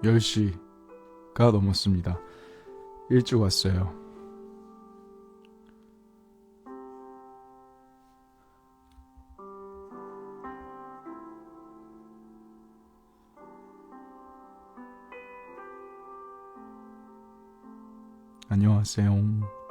10시가 넘었습니다. 일찍 왔어요. 안녕하세요.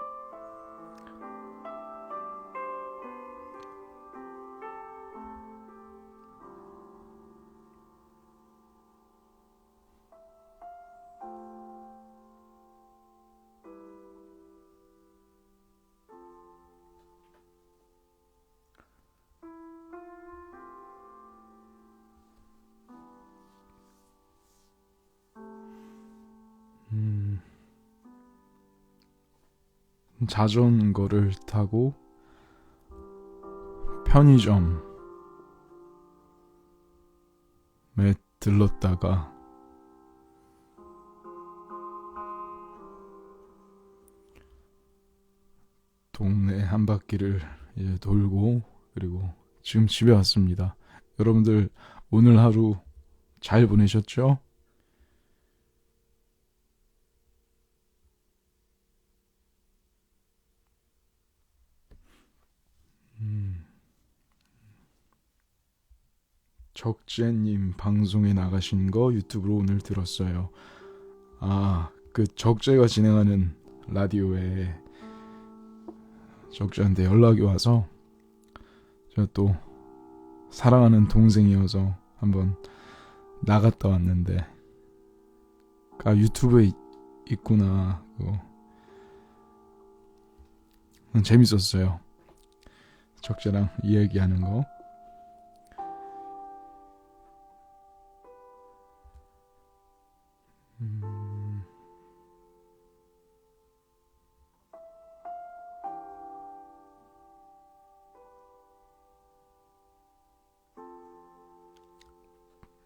자전거를 타고 편의점에 들렀다가 동네 한 바퀴를 이제 돌고 그리고 지금 집에 왔습니다. 여러분들 오늘 하루 잘 보내셨죠? 적재님 방송에 나가신 거 유튜브로 오늘 들었어요. 그 적재가 진행하는 라디오에 적재한테 연락이 와서 제가 또 사랑하는 동생이어서 한번 나갔다 왔는데 유튜브에 있구나. 그거 재밌었어요. 적재랑 이야기하는 거.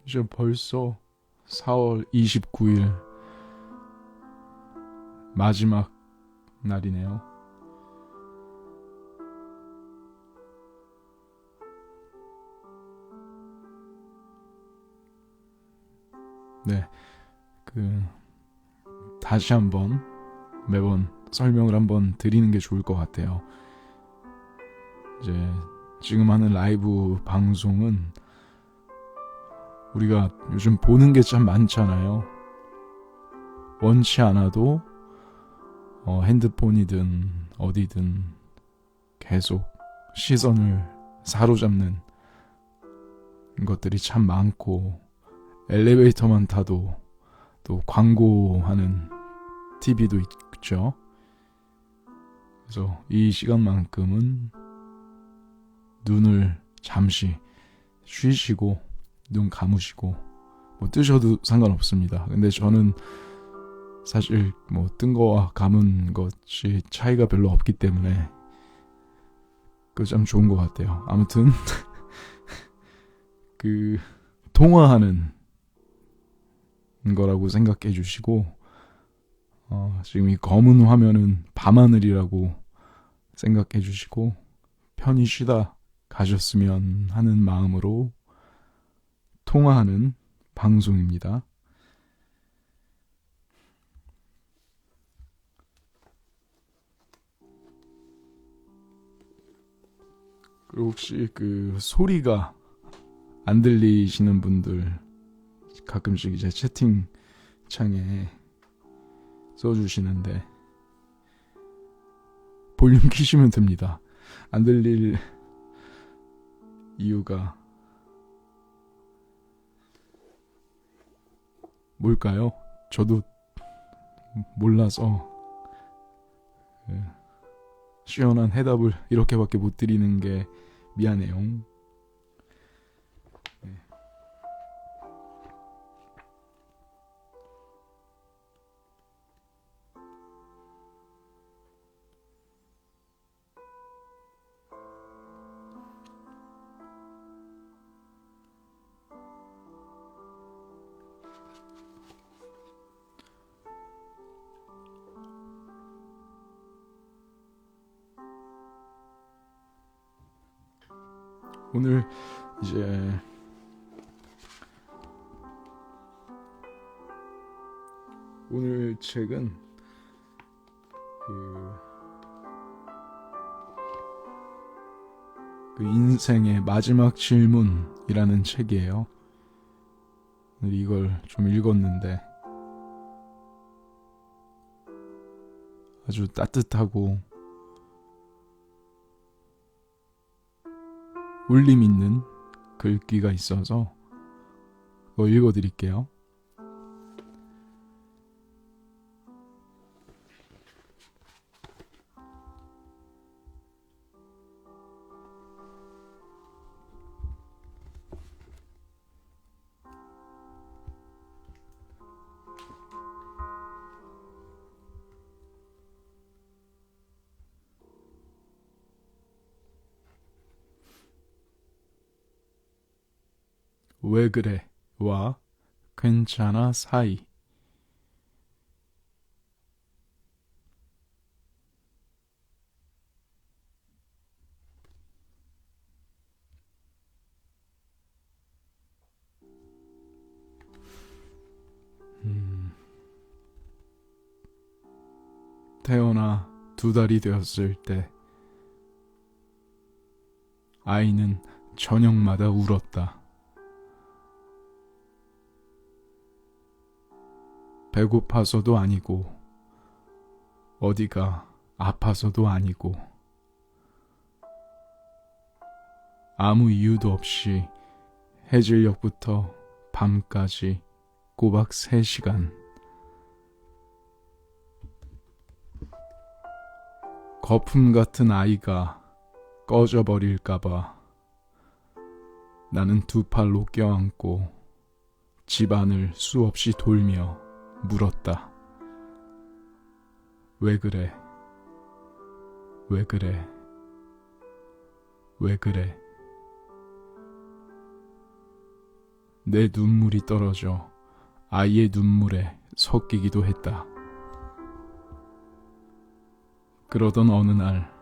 이제 벌써 4월 29일 마지막 날이네요. 네, 다시 한번 매번 설명을 한번 드리는 게 좋을 것 같아요. 이제 지금 하는 라이브 방송은 우리가 요즘 보는 게 참 많잖아요. 원치 않아도 핸드폰이든 어디든 계속 시선을 사로잡는 것들이 참 많고, 엘리베이터만 타도 또 광고하는 TV도 있죠. 그래서 이 시간만큼은 눈을 잠시 쉬시고 눈 감으시고 뜨셔도 상관없습니다. 근데 저는 사실 뜬 거와 감은 것이 차이가 별로 없기 때문에 그거 참 좋은 것 같아요. 아무튼 통화하는 거라고 생각해 주시고, 지금 이 검은 화면은 밤하늘이라고 생각해 주시고 편히 쉬다 가셨으면 하는 마음으로 통화하는 방송입니다. 그리고 혹시 소리가 안 들리시는 분들 가끔씩 이제 채팅창에 써주시는데 볼륨 키시면 됩니다. 안 들릴 이유가 뭘까요? 저도 몰라서 시원한 해답을 이렇게밖에 못 드리는 게 미안해요. 오늘 이제 오늘 책은 그 인생의 마지막 질문이라는 책이에요. 오늘 이걸 좀 읽었는데 아주 따뜻하고 울림 있는 글귀가 있어서 그거 읽어드릴게요. 왜 그래? 와 괜찮아 사이. 태어나 2달이 되었을 때 아이는 저녁마다 울었다. 배고파서도 아니고 어디가 아파서도 아니고 아무 이유도 없이 해질녘부터 밤까지 꼬박 3시간 거품 같은 아이가 꺼져버릴까봐 나는 2팔로 껴안고 집안을 수없이 돌며 물었다. 왜 그래? 왜 그래? 왜 그래? 내 눈물이 떨어져 아이의 눈물에 섞이기도 했다. 그러던 어느 날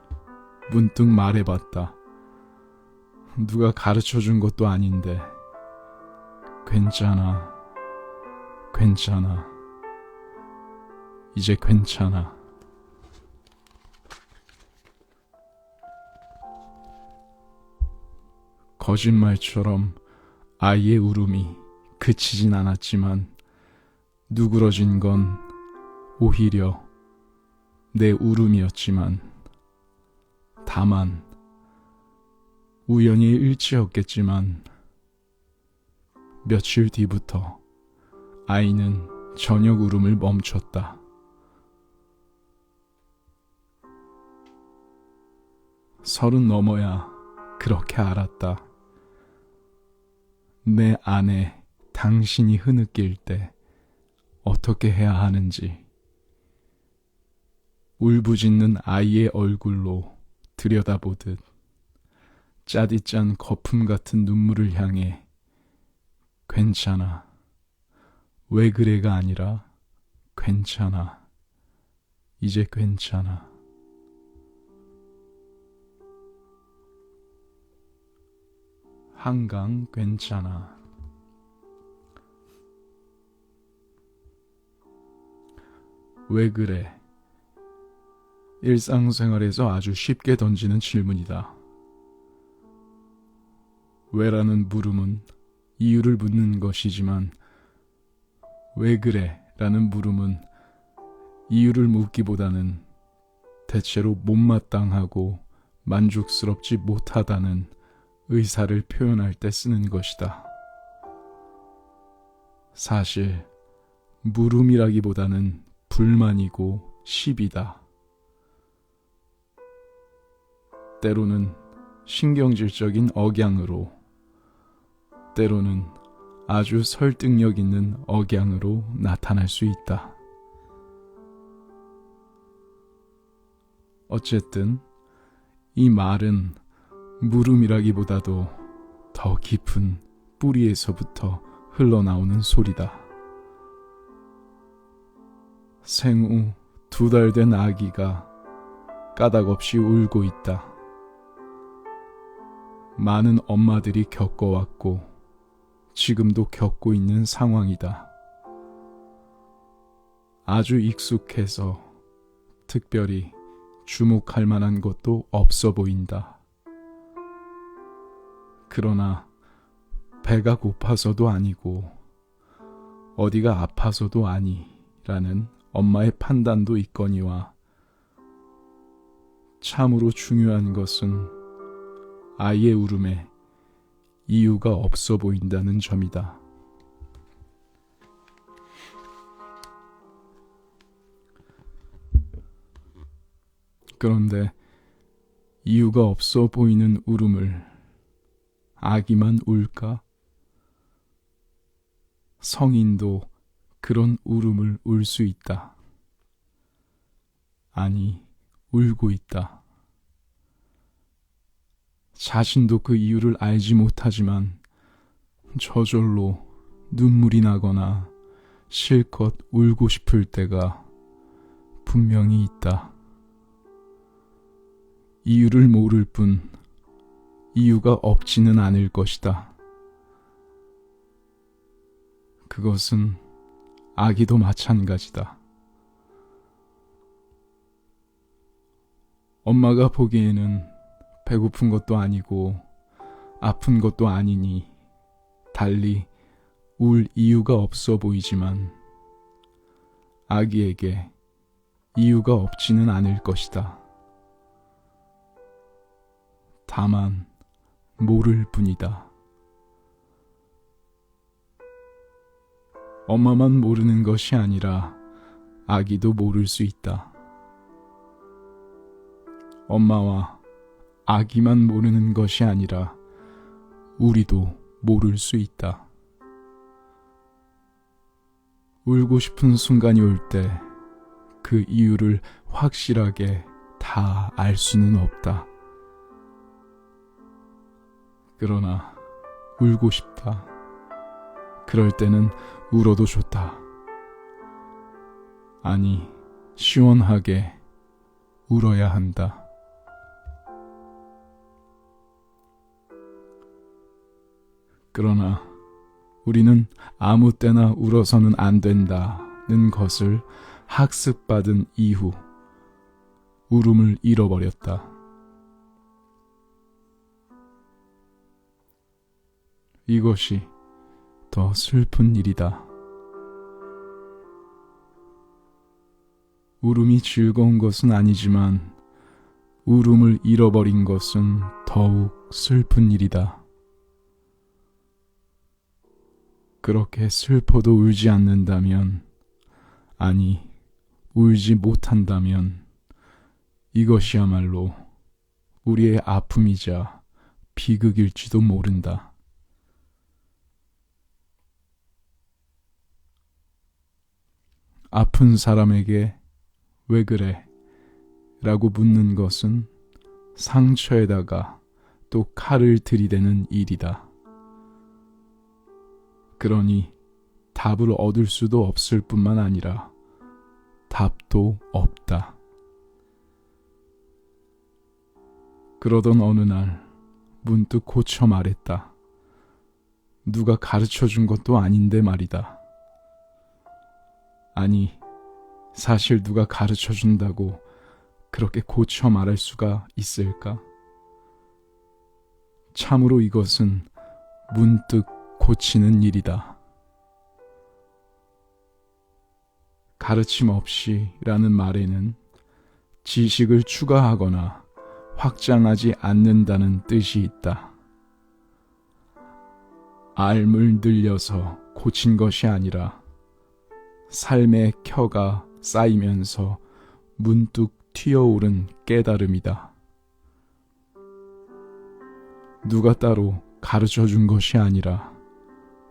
문득 말해봤다. 누가 가르쳐준 것도 아닌데 괜찮아, 괜찮아, 이제 괜찮아. 거짓말처럼 아이의 울음이 그치진 않았지만 누그러진 건 오히려 내 울음이었지만 다만 우연히 일치였겠지만 며칠 뒤부터 아이는 저녁 울음을 멈췄다. 서른 넘어야 그렇게 알았다. 내 안에 당신이 흐느낄 때 어떻게 해야 하는지. 울부짖는 아이의 얼굴로 들여다보듯 짜디짠 거품 같은 눈물을 향해 괜찮아, 왜 그래가 아니라 괜찮아, 이제 괜찮아. 한강 괜찮아. 왜 그래? 일상생활에서 아주 쉽게 던지는 질문이다. 왜라는 물음은 이유를 묻는 것이지만 왜 그래? 라는 물음은 이유를 묻기보다는 대체로 못마땅하고 만족스럽지 못하다는 의사를 표현할 때 쓰는 것이다. 사실 물음이라기보다는 불만이고 시비다. 때로는 신경질적인 억양으로, 때로는 아주 설득력 있는 억양으로 나타날 수 있다. 어쨌든 이 말은 물음이라기보다도 더 깊은 뿌리에서부터 흘러나오는 소리다. 생후 2달 된 아기가 까닭없이 울고 있다. 많은 엄마들이 겪어왔고 지금도 겪고 있는 상황이다. 아주 익숙해서 특별히 주목할 만한 것도 없어 보인다. 그러나 배가 고파서도 아니고 어디가 아파서도 아니라는 엄마의 판단도 있거니와 참으로 중요한 것은 아이의 울음에 이유가 없어 보인다는 점이다. 그런데 이유가 없어 보이는 울음을 아기만 울까? 성인도 그런 울음을 울 수 있다. 아니, 울고 있다. 자신도 그 이유를 알지 못하지만 저절로 눈물이 나거나 실컷 울고 싶을 때가 분명히 있다. 이유를 모를 뿐 이유가 없지는 않을 것이다. 그것은 아기도 마찬가지다. 엄마가 보기에는 배고픈 것도 아니고 아픈 것도 아니니 달리 울 이유가 없어 보이지만 아기에게 이유가 없지는 않을 것이다. 다만 모를 뿐이다. 엄마만 모르는 것이 아니라 아기도 모를 수 있다. 엄마와 아기만 모르는 것이 아니라 우리도 모를 수 있다. 울고 싶은 순간이 올 때 그 이유를 확실하게 다 알 수는 없다. 그러나 울고 싶다. 그럴 때는 울어도 좋다. 아니, 시원하게 울어야 한다. 그러나 우리는 아무 때나 울어서는 안 된다는 것을 학습받은 이후 울음을 잃어버렸다. 이것이 더 슬픈 일이다. 울음이 즐거운 것은 아니지만 울음을 잃어버린 것은 더욱 슬픈 일이다. 그렇게 슬퍼도 울지 않는다면, 아니, 울지 못한다면 이것이야말로 우리의 아픔이자 비극일지도 모른다. 아픈 사람에게 왜 그래? 라고 묻는 것은 상처에다가 또 칼을 들이대는 일이다. 그러니 답을 얻을 수도 없을 뿐만 아니라 답도 없다. 그러던 어느 날 문득 고쳐 말했다. 누가 가르쳐 준 것도 아닌데 말이다. 아니, 사실 누가 가르쳐 준다고 그렇게 고쳐 말할 수가 있을까? 참으로 이것은 문득 고치는 일이다. 가르침 없이 라는 말에는 지식을 추가하거나 확장하지 않는다는 뜻이 있다. 알을 늘려서 고친 것이 아니라 삶의 켜가 쌓이면서 문득 튀어오른 깨달음이다. 누가 따로 가르쳐 준 것이 아니라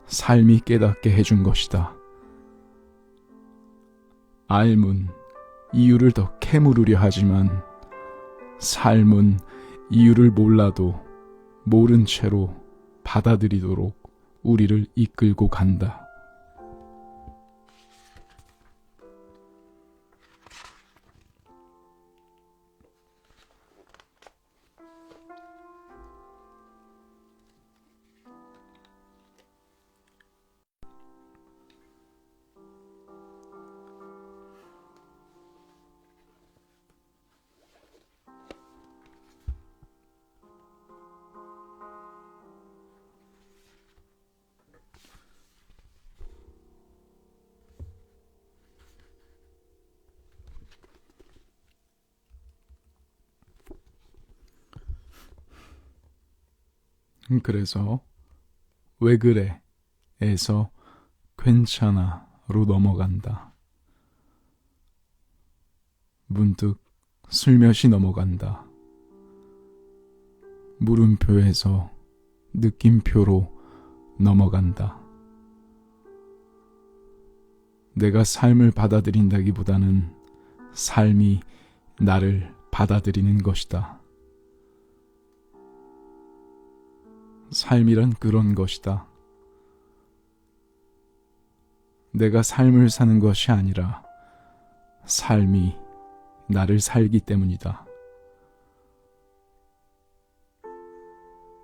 삶이 깨닫게 해준 것이다. 알문, 이유를 더 캐물으려 하지만 삶은 이유를 몰라도 모른 채로 받아들이도록 우리를 이끌고 간다. 그래서 왜 그래? 에서 괜찮아로 넘어간다. 문득 슬며시 넘어간다. 물음표에서 느낌표로 넘어간다. 내가 삶을 받아들인다기보다는 삶이 나를 받아들이는 것이다. 삶이란 그런 것이다. 내가 삶을 사는 것이 아니라 삶이 나를 살기 때문이다.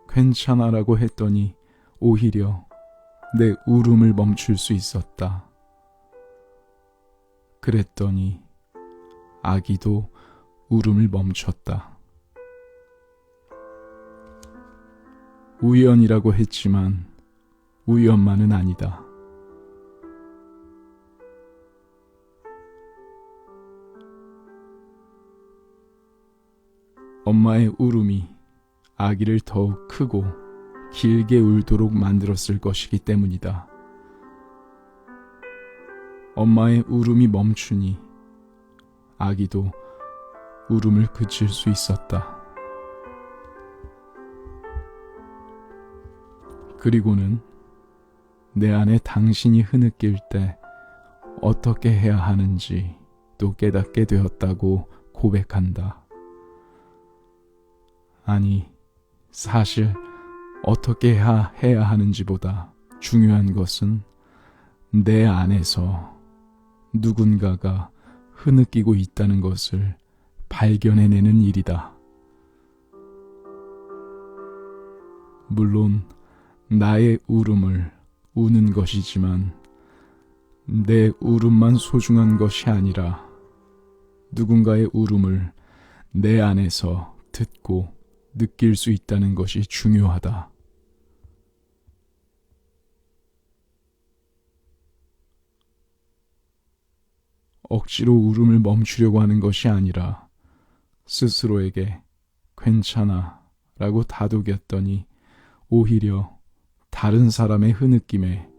괜찮아라고 했더니 오히려 내 울음을 멈출 수 있었다. 그랬더니 아기도 울음을 멈췄다. 우연이라고 했지만 우연만은 아니다. 엄마의 울음이 아기를 더욱 크고 길게 울도록 만들었을 것이기 때문이다. 엄마의 울음이 멈추니 아기도 울음을 그칠 수 있었다. 그리고는 내 안에 당신이 흐느낄 때 어떻게 해야 하는지 또 깨닫게 되었다고 고백한다. 아니, 사실 어떻게 해야 하는지보다 중요한 것은 내 안에서 누군가가 흐느끼고 있다는 것을 발견해내는 일이다. 물론 나의 울음을 우는 것이지만 내 울음만 소중한 것이 아니라 누군가의 울음을 내 안에서 듣고 느낄 수 있다는 것이 중요하다. 억지로 울음을 멈추려고 하는 것이 아니라 스스로에게 괜찮아 라고 다독였더니 오히려 다른 사람의 흐느낌에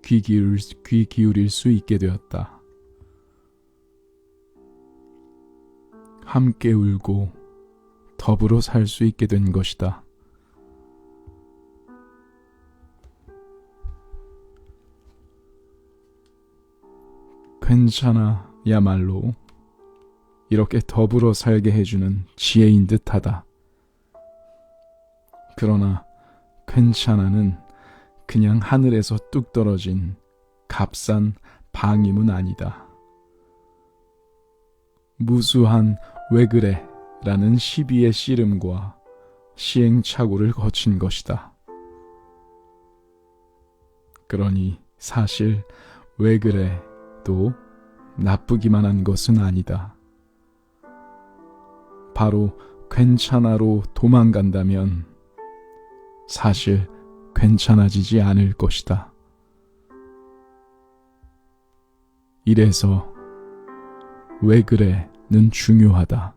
귀 기울일 수 있게 되었다. 함께 울고 더불어 살 수 있게 된 것이다. 괜찮아 야말로 이렇게 더불어 살게 해주는 지혜인 듯하다. 그러나 괜찮아는 그냥 하늘에서 뚝 떨어진 값싼 방임은 아니다. 무수한 왜 그래 라는 시비의 씨름과 시행착오를 거친 것이다. 그러니 사실 왜 그래 또 나쁘기만 한 것은 아니다. 바로 괜찮아로 도망간다면 사실 괜찮아지지 않을 것이다. 이래서 왜 그래는 중요하다.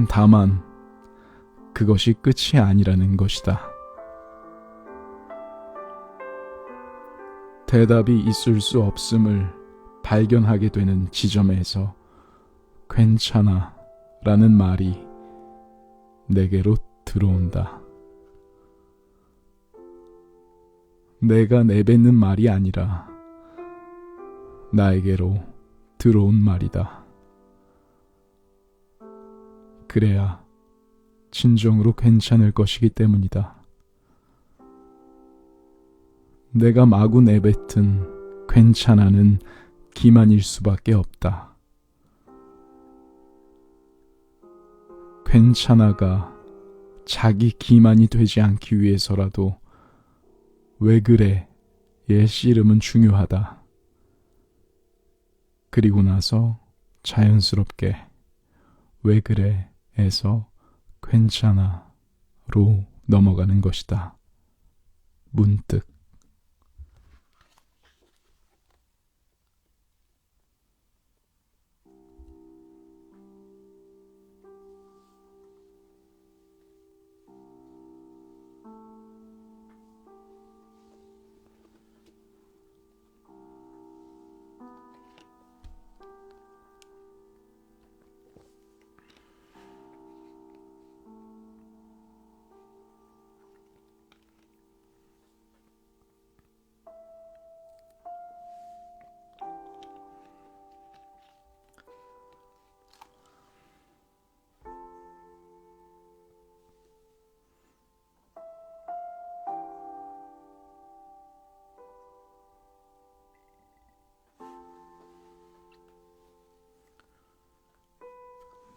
다만 그것이 끝이 아니라는 것이다. 대답이 있을 수 없음을 발견하게 되는 지점에서 괜찮아 라는 말이 내게로 들어온다. 내가 내뱉는 말이 아니라 나에게로 들어온 말이다. 그래야 진정으로 괜찮을 것이기 때문이다. 내가 마구 내뱉은 괜찮아는 기만일 수밖에 없다. 괜찮아가 자기 기만이 되지 않기 위해서라도 왜 그래의 씨름은 중요하다. 그리고 나서 자연스럽게 왜 그래에서 괜찮아로 넘어가는 것이다. 문득.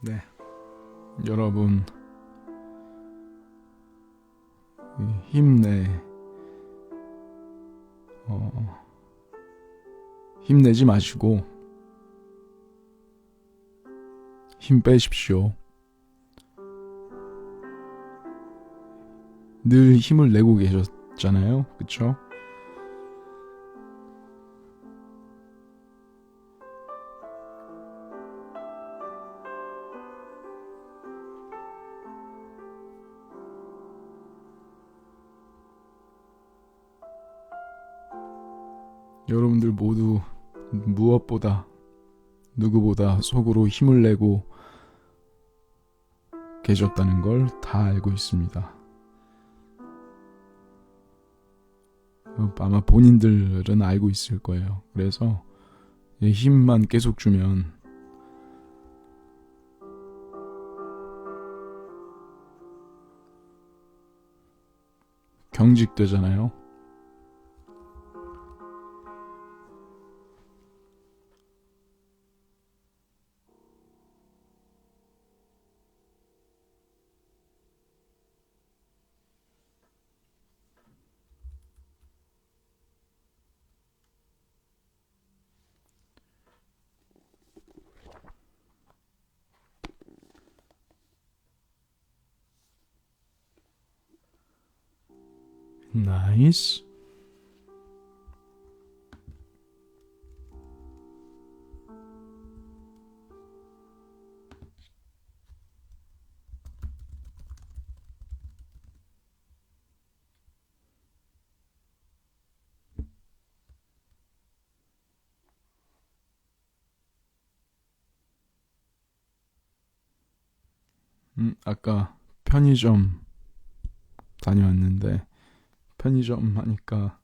네, 여러분 힘내지 마시고 힘 빼십시오. 늘 힘을 내고 계셨잖아요, 그쵸? 여러분들 모두 무엇보다 누구보다 속으로 힘을 내고 계셨다는 걸 다 알고 있습니다. 아마 본인들은 알고 있을 거예요. 그래서 힘만 계속 주면 경직되잖아요. 나이스. 아까 편의점 다녀왔는데 편의점 하니까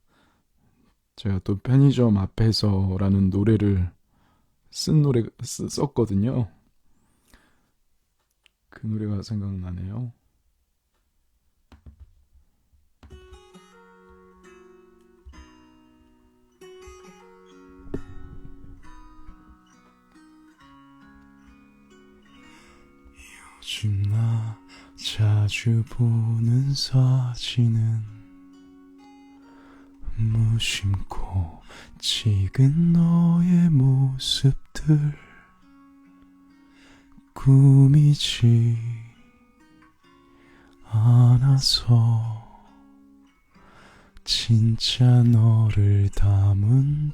제가 또 편의점 앞에서라는 노래를 썼거든요. 그 노래가 생각나네요. 요즘 나 자주 보는 사진은 무심코 찍은 너의 모습들 꿈이지 않아서 진짜 너를 담은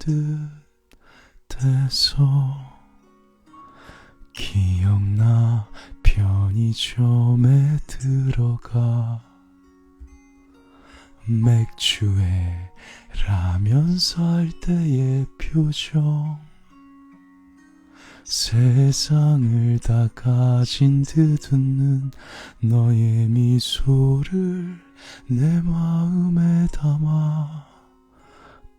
듯해서 기억나 편의점에 들어가 맥주에 라면 살 때의 표정 세상을 다 가진 듯 웃는 너의 미소를 내 마음에 담아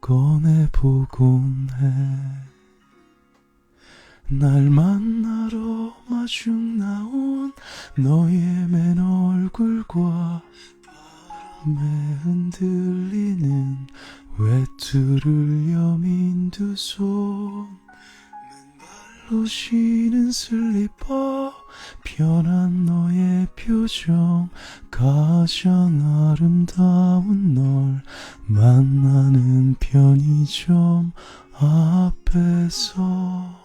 꺼내보곤 해. 날 만나러 마중 나온 너의 맨 얼굴과 바람에 흔들리는 외투를 여민 두 손 맨발로 신은 슬리퍼 편한 너의 표정 가장 아름다운 널 만나는 편의점 앞에서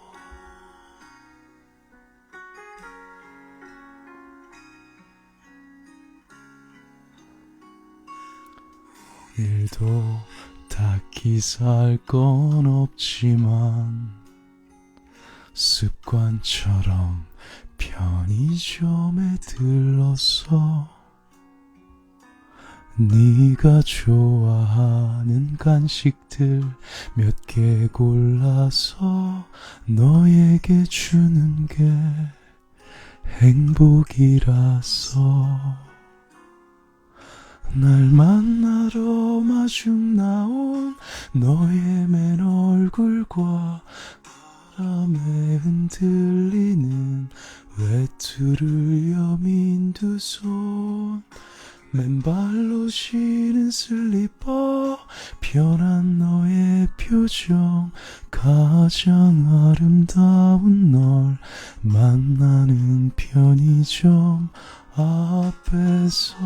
오늘도 딱히 살 건 없지만 습관처럼 편의점에 들렀어. 네가 좋아하는 간식들 몇 개 골라서 너에게 주는 게 행복이라서 날 만나러 마중 나온 너의 맨 얼굴과 바람에 흔들리는 외투를 여민 두 손 맨발로 신은 슬리퍼 편한 너의 표정 가장 아름다운 널 만나는 편의점 앞에서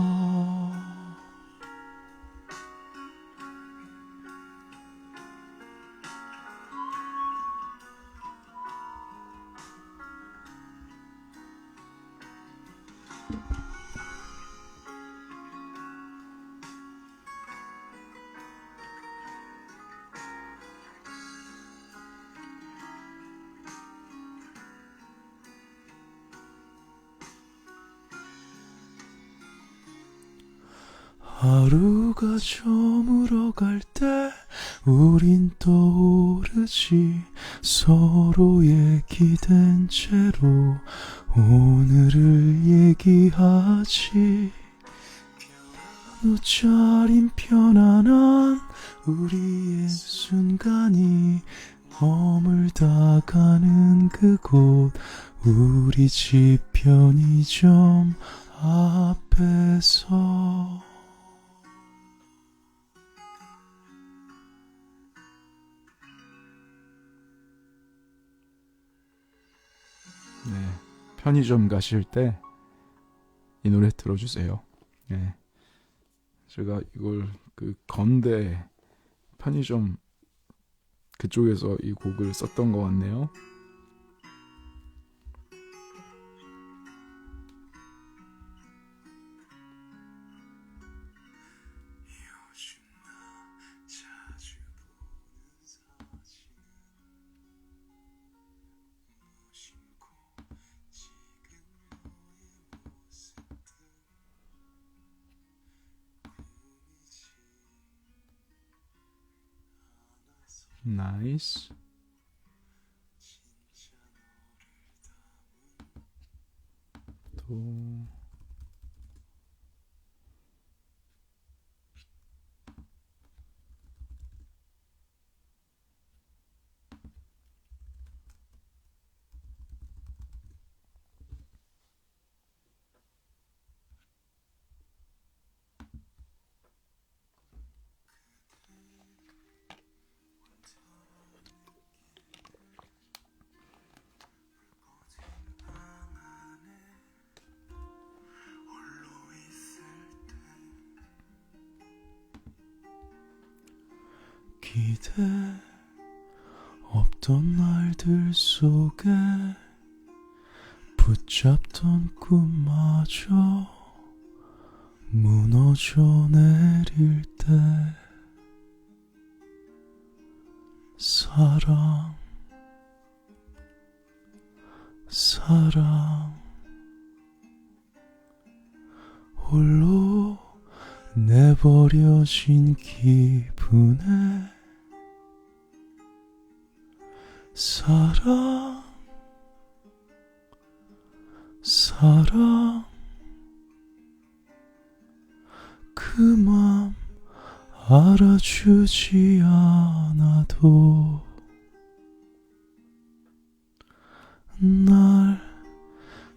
하루가 저물어갈 때 우린 떠오르지 서로의 기댄 채로 오늘을 얘기하지 옷차림 편안한 우리의 순간이 머물다가는 그곳 우리 집 편의점 앞에서 네, 편의점 가실 때 이 노래 들어주세요. 네, 제가 이걸 그 건대 편의점 그쪽에서 이 곡을 썼던 것 같네요. 나이스. 또 기대 없던 날들 속에 붙잡던 꿈마저 무너져 내릴 때 사랑 홀로 내버려진 기분에 사랑 그 맘 알아주지 않아도 날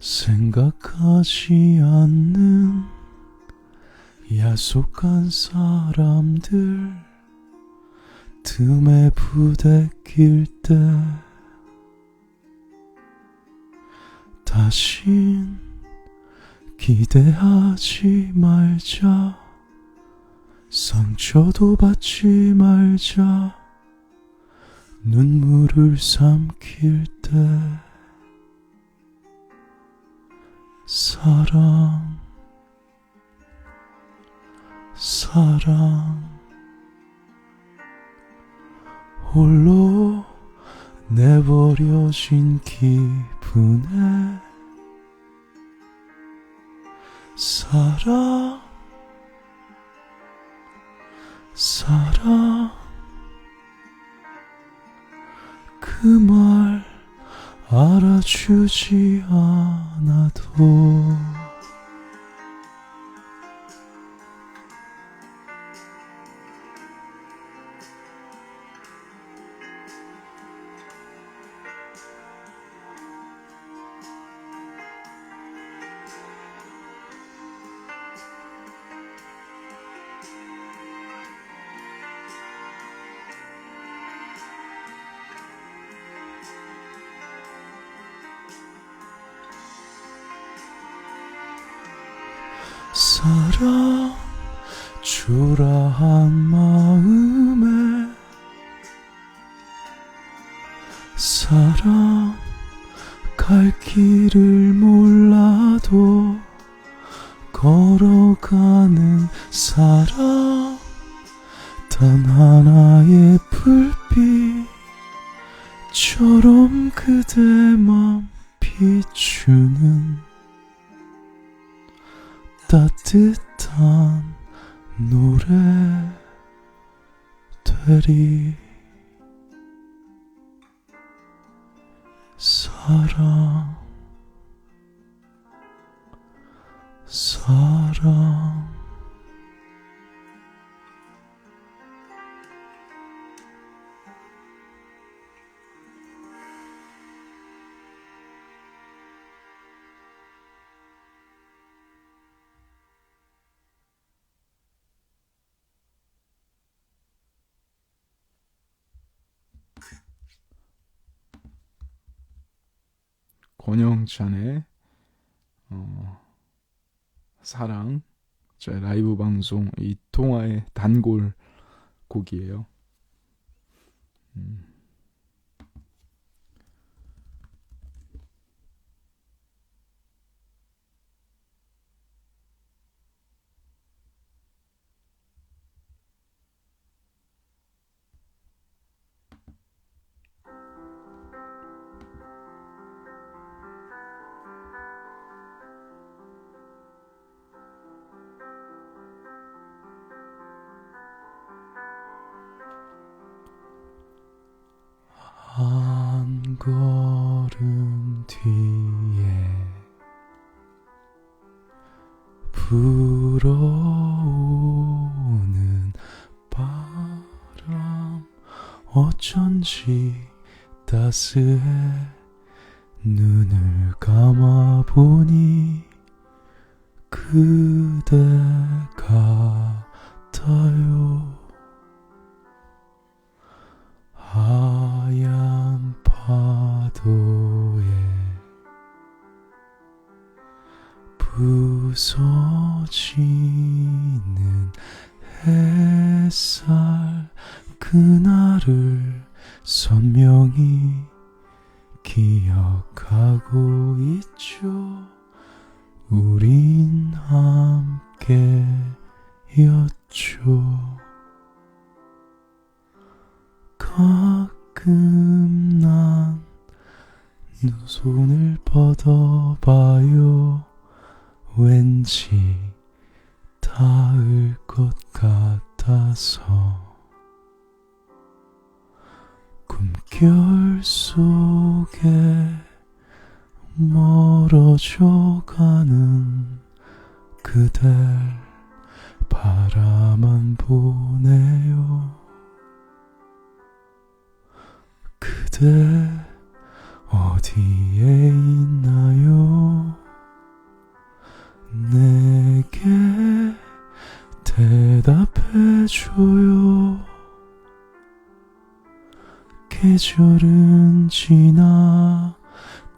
생각하지 않는 야속한 사람들 틈에 부대낄 때 다신 기대하지 말자 상처도 받지 말자 눈물을 삼킬 때 사랑 홀로 내버려진 기분에 사랑 그 말 알아주지 않아도 사랑 초라한 마음에 사랑 갈 길을 몰라도 걸어가는 사랑 단 하나의 불빛처럼 그대만 비추는 따뜻한 노래들이 사랑 사랑 권영찬의 사랑 제 라이브 방송 이 통화의 단골 곡이에요. 한 걸음 뒤에 불어오는 바람 어쩐지 따스해 눈을 감아보니 그대 같아요. 하얀 파도에 부서지는 햇살 그날을 선명히 기억하고 있죠. 우린 함께였죠. 가끔 난 두 손을 뻗어봐요. 왠지 닿을 것 같아서 꿈결 속에 멀어져가는 그댈 바라만 보네요. 그대 어디에 있나요? 내게 대답해줘요. 계절은 지나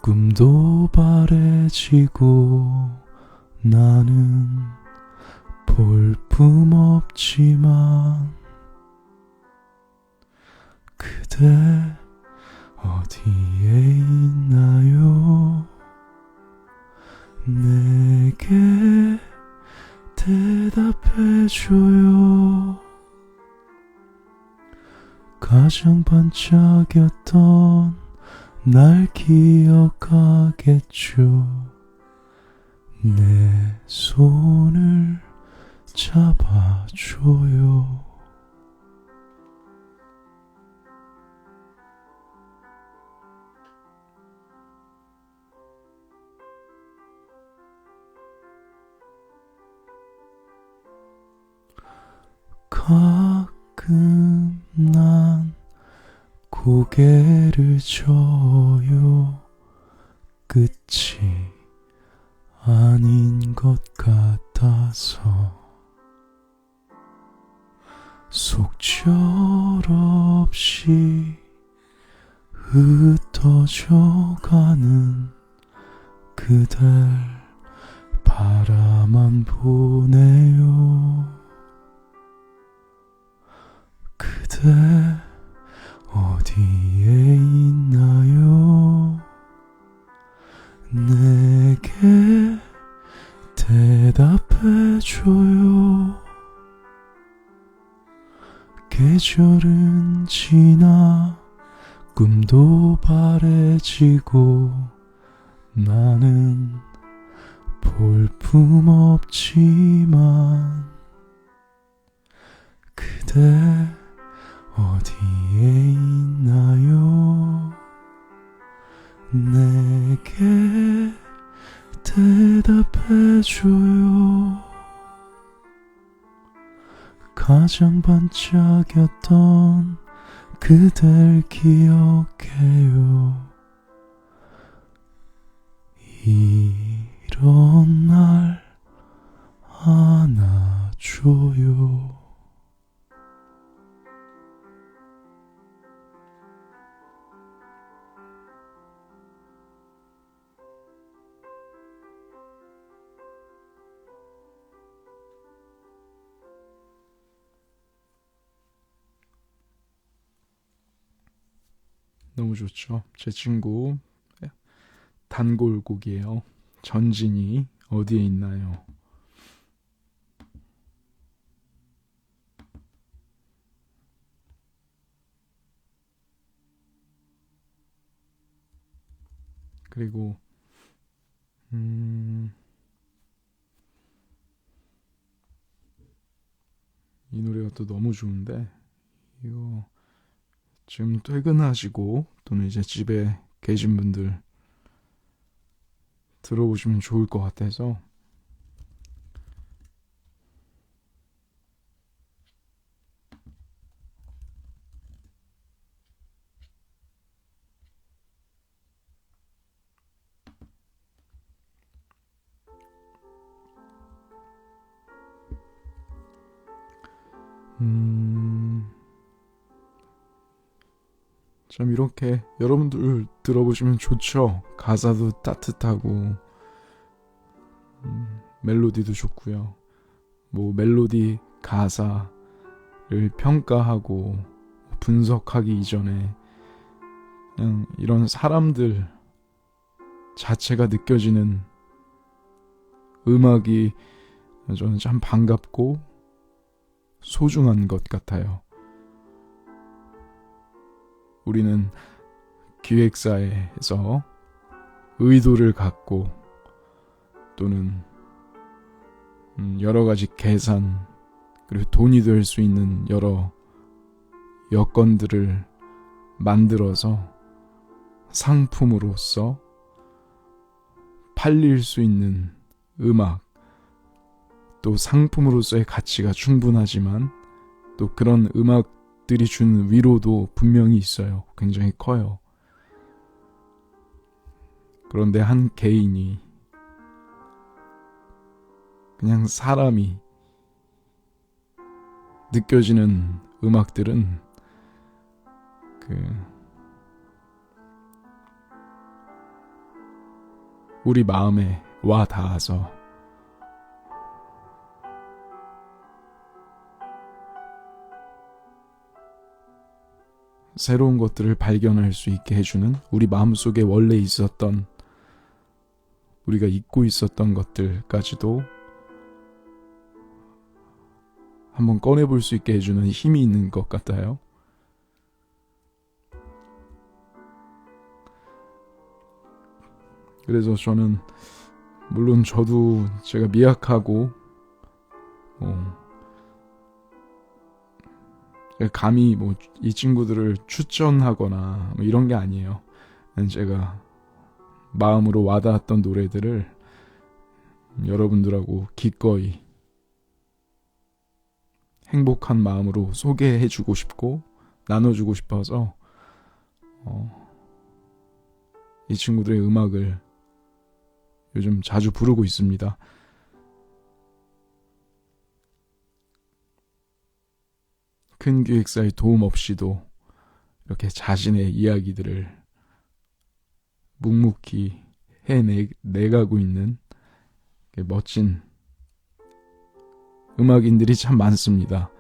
꿈도 바래지고 나는 볼품없지만 그대 어디에 있나요? 내게 대답해줘요. 가장 반짝였던 날 기억하겠죠. 내 손을 잡아줘요. 가끔 난 고개를 져요. 끝이 아닌 것 같아서 속절없이 흩어져가는 그댈 바라만 보네요. 그대 어디에 있나요? 내게 대답해줘요. 계절은 지나 꿈도 바래지고 나는 볼품없지만 그대 어디에 있나요? 내게 대답해줘요. 가장 반짝였던 그댈 기억해요. 이런 날 안아줘요. 너무 좋죠. 제 친구 단골곡이에요. 전진이 어디에 있나요? 그리고 이 노래가 또 너무 좋은데 이거 지금 퇴근하시고 또는 이제 집에 계신 분들 들어보시면 좋을 것 같아서 참 이렇게 여러분들 들어보시면 좋죠. 가사도 따뜻하고 멜로디도 좋고요. 뭐 멜로디 가사를 평가하고 분석하기 이전에 그냥 이런 사람들 자체가 느껴지는 음악이 저는 참 반갑고 소중한 것 같아요. 우리는 기획사에서 의도를 갖고 또는 여러 가지 계산 그리고 돈이 될 수 있는 여러 여건들을 만들어서 상품으로서 팔릴 수 있는 음악 또 상품으로서의 가치가 충분하지만 또 그런 음악들이 주는 위로도 분명히 있어요. 굉장히 커요. 그런데 한 개인이 그냥 사람이 느껴지는 음악들은 우리 마음에 와 닿아서 새로운 것들을 발견할 수 있게 해주는 우리 마음속에 원래 있었던 우리가 잊고 있었던 것들까지도 한번 꺼내볼 수 있게 해주는 힘이 있는 것 같아요. 그래서 저는 물론 저도 제가 미약하고 감히 이 친구들을 추천하거나 이런 게 아니에요. 제가 마음으로 와닿았던 노래들을 여러분들하고 기꺼이 행복한 마음으로 소개해주고 싶고 나눠주고 싶어서 이 친구들의 음악을 요즘 자주 부르고 있습니다. 큰 기획사의 도움 없이도 이렇게 자신의 이야기들을 묵묵히 해내가고 있는 멋진 음악인들이 참 많습니다.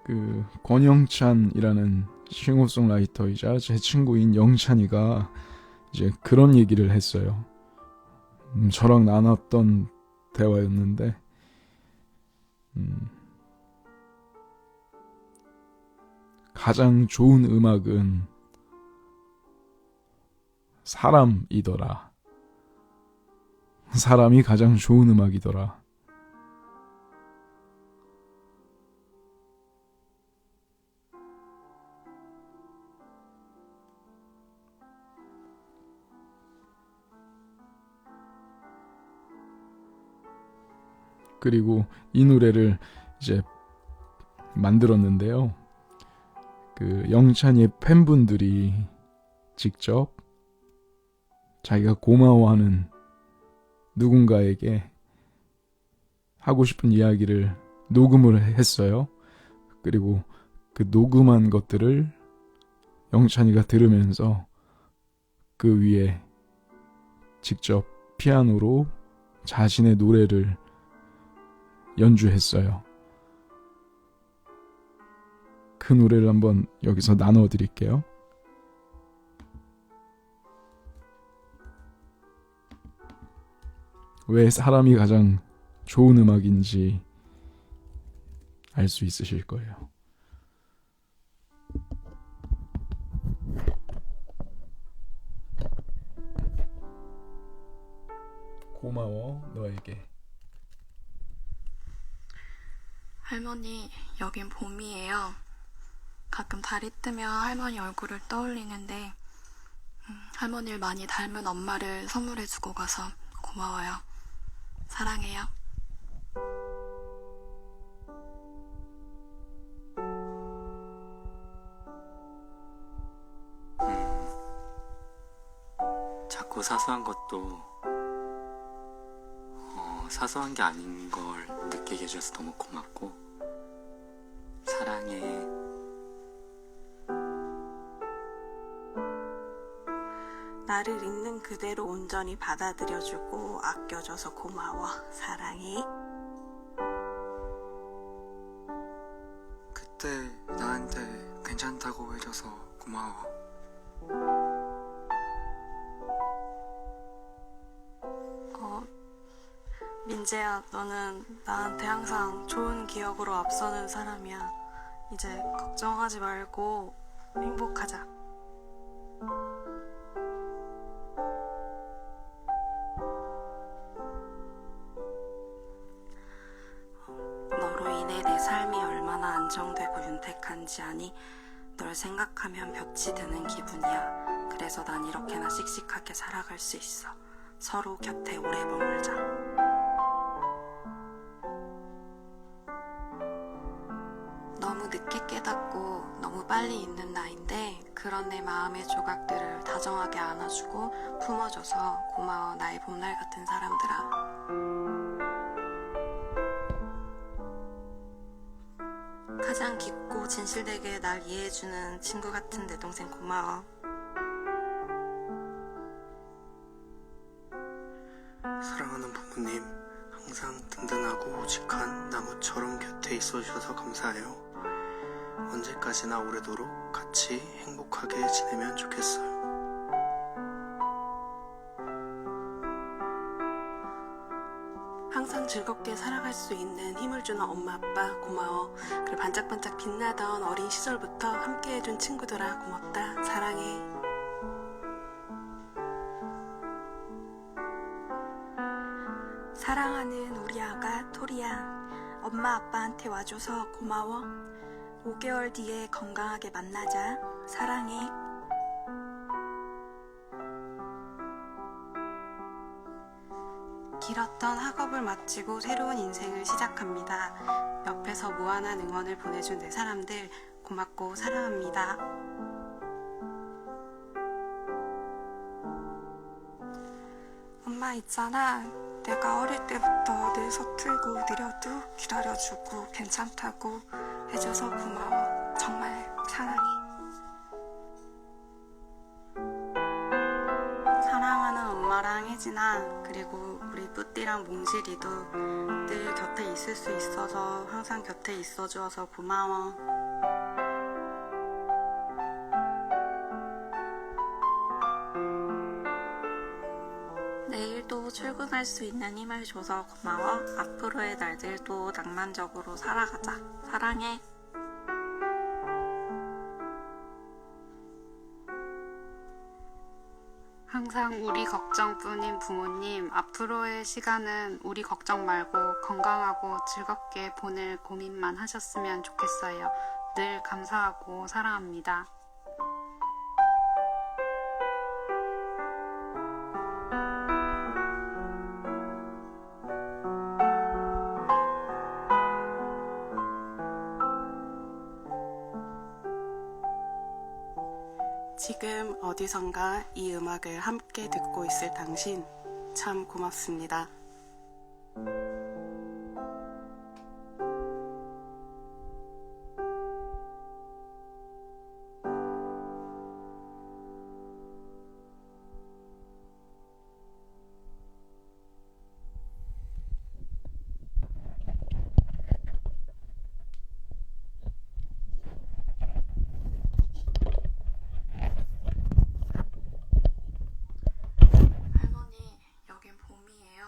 그 권영찬이라는 싱어송라이터이자 제 친구인 영찬이가 이제 그런 얘기를 했어요. 저랑 나눴던 대화였는데 가장 좋은 음악은 사람이더라. 사람이 가장 좋은 음악이더라. 그리고 이 노래를 이제 만들었는데요. 그 영찬이의 팬분들이 직접 자기가 고마워하는 누군가에게 하고 싶은 이야기를 녹음을 했어요. 그리고 그 녹음한 것들을 영찬이가 들으면서 그 위에 직접 피아노로 자신의 노래를 연주했어요. 그 노래를 한번 여기서 나눠드릴게요. 왜 사람이 가장 좋은 음악인지 알 수 있으실 거예요. 고마워 너에게. 할머니, 여긴 봄이에요. 가끔 달이 뜨면 할머니 얼굴을 떠올리는데 할머니를 많이 닮은 엄마를 선물해주고 가서 고마워요. 사랑해요. 작고 사소한 것도 사소한 게 아닌 걸 느끼게 해줘서 너무 고맙고 사랑해. 나를 있는 그대로 온전히 받아들여주고 아껴줘서 고마워. 사랑해. 그때 나한테 괜찮다고 해줘서 고마워. 민재야, 너는 나한테 항상 좋은 기억으로 앞서는 사람이야. 이제 걱정하지 말고 행복하자. 너로 인해 내 삶이 얼마나 안정되고 윤택한지 아니? 널 생각하면 볕이 드는 기분이야. 그래서 난 이렇게나 씩씩하게 살아갈 수 있어. 서로 곁에 오래 머물자. 너무 늦게 깨닫고 너무 빨리 있는 나인데 그런 내 마음의 조각들을 다정하게 안아주고 품어줘서 고마워. 나의 봄날 같은 사람들아. 가장 깊고 진실되게 날 이해해주는 친구 같은 내 동생 고마워. 사랑하는 부모님, 항상 든든하고 우직한 나무처럼 곁에 있어주셔서 감사해요. 언제까지나 오래도록 같이 행복하게 지내면 좋겠어요. 항상 즐겁게 살아갈 수 있는 힘을 주는 엄마 아빠 고마워. 그리고 반짝반짝 빛나던 어린 시절부터 함께해준 친구들아 고맙다. 사랑해. 사랑하는 우리 아가 토리야. 엄마 아빠한테 와줘서 고마워. 5개월 뒤에 건강하게 만나자. 사랑해. 길었던 학업을 마치고 새로운 인생을 시작합니다. 옆에서 무한한 응원을 보내준 내 사람들 고맙고 사랑합니다. 엄마 있잖아. 내가 어릴 때부터 늘 서툴고 느려도 기다려주고 괜찮다고 해줘서 고마워. 정말 사랑해. 사랑하는 엄마랑 혜진아, 그리고 우리 뿌띠랑 몽실이도 늘 곁에 있을 수 있어서 항상 곁에 있어주어서 고마워. 내일도 출근할 수 있는 힘을 줘서 고마워. 앞으로의 날들도 낭만적으로 살아가자. 사랑해. 항상 우리 걱정뿐인 부모님, 앞으로의 시간은 우리 걱정 말고 건강하고 즐겁게 보낼 고민만 하셨으면 좋겠어요. 늘 감사하고 사랑합니다. 지금 어디선가 이 음악을 함께 듣고 있을 당신 참 고맙습니다. 할머니, 여긴 봄이에요.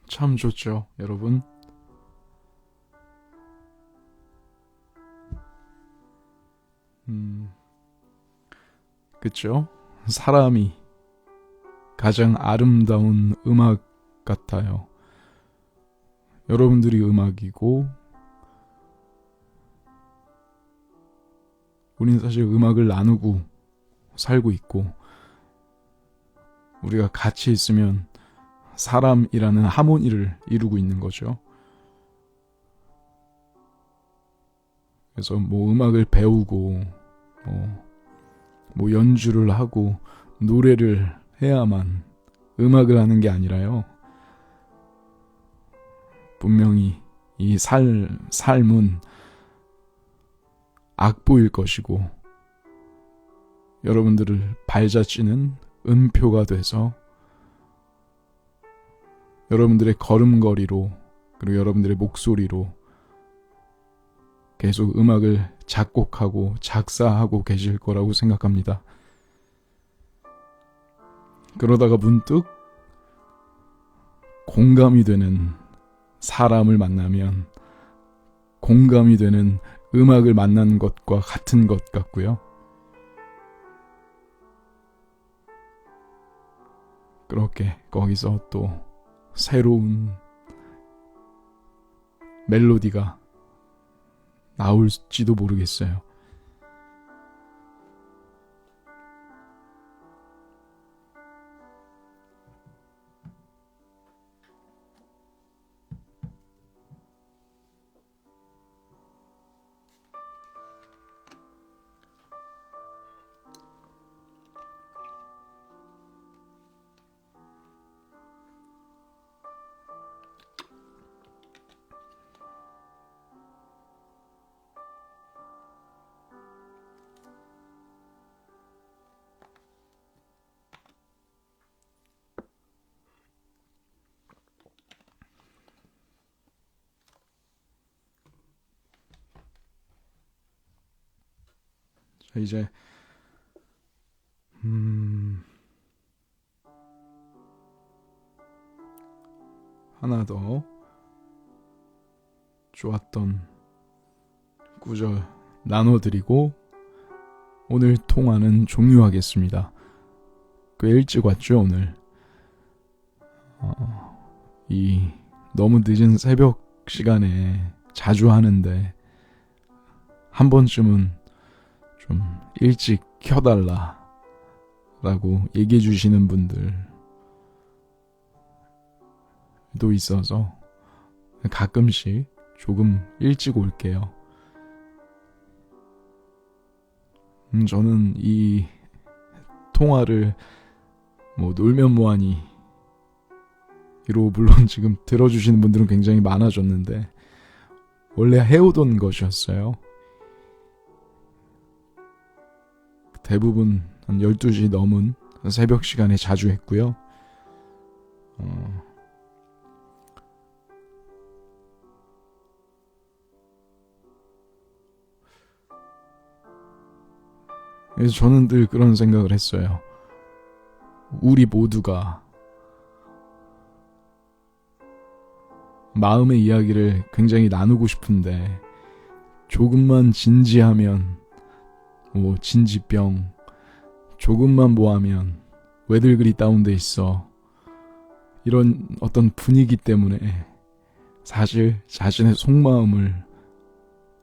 참 좋죠, 여러분. 그쵸? 사람이 가장 아름다운 음악 같아요. 여러분들이 음악이고, 우린 사실 음악을 나누고 살고 있고, 우리가 같이 있으면 사람이라는 하모니를 이루고 있는 거죠. 그래서 뭐 음악을 배우고 뭐 연주를 하고 노래를 해야만 음악을 하는 게 아니라요. 분명히 이 삶은 악보일 것이고, 여러분들을 발자취는 음표가 돼서 여러분들의 걸음걸이로, 그리고 여러분들의 목소리로 계속 음악을 작곡하고 작사하고 계실 거라고 생각합니다. 그러다가 문득 공감이 되는 사람을 만나면 공감이 되는 음악을 만난 것과 같은 것 같고요. 그렇게 거기서 또 새로운 멜로디가 나올지도 모르겠어요. 자, 이제 하나 더 좋았던 구절 나눠드리고 오늘 통화는 종료하겠습니다. 꽤 일찍 왔죠 오늘. 이 너무 늦은 새벽 시간에 자주 하는데 한 번쯤은 좀 일찍 켜달라 라고 얘기해 주시는 분들도 있어서 가끔씩 조금 일찍 올게요. 저는 이 통화를 뭐 놀면 뭐하니 이로 물론 지금 들어주시는 분들은 굉장히 많아졌는데 원래 해오던 것이었어요. 대부분 한 12시 넘은 새벽 시간에 자주 했고요. 그래서 저는 늘 그런 생각을 했어요. 우리 모두가 마음의 이야기를 굉장히 나누고 싶은데 조금만 진지하면 뭐 진지병, 조금만 뭐하면 왜들 그리 다운돼 있어, 이런 어떤 분위기 때문에 사실 자신의 속마음을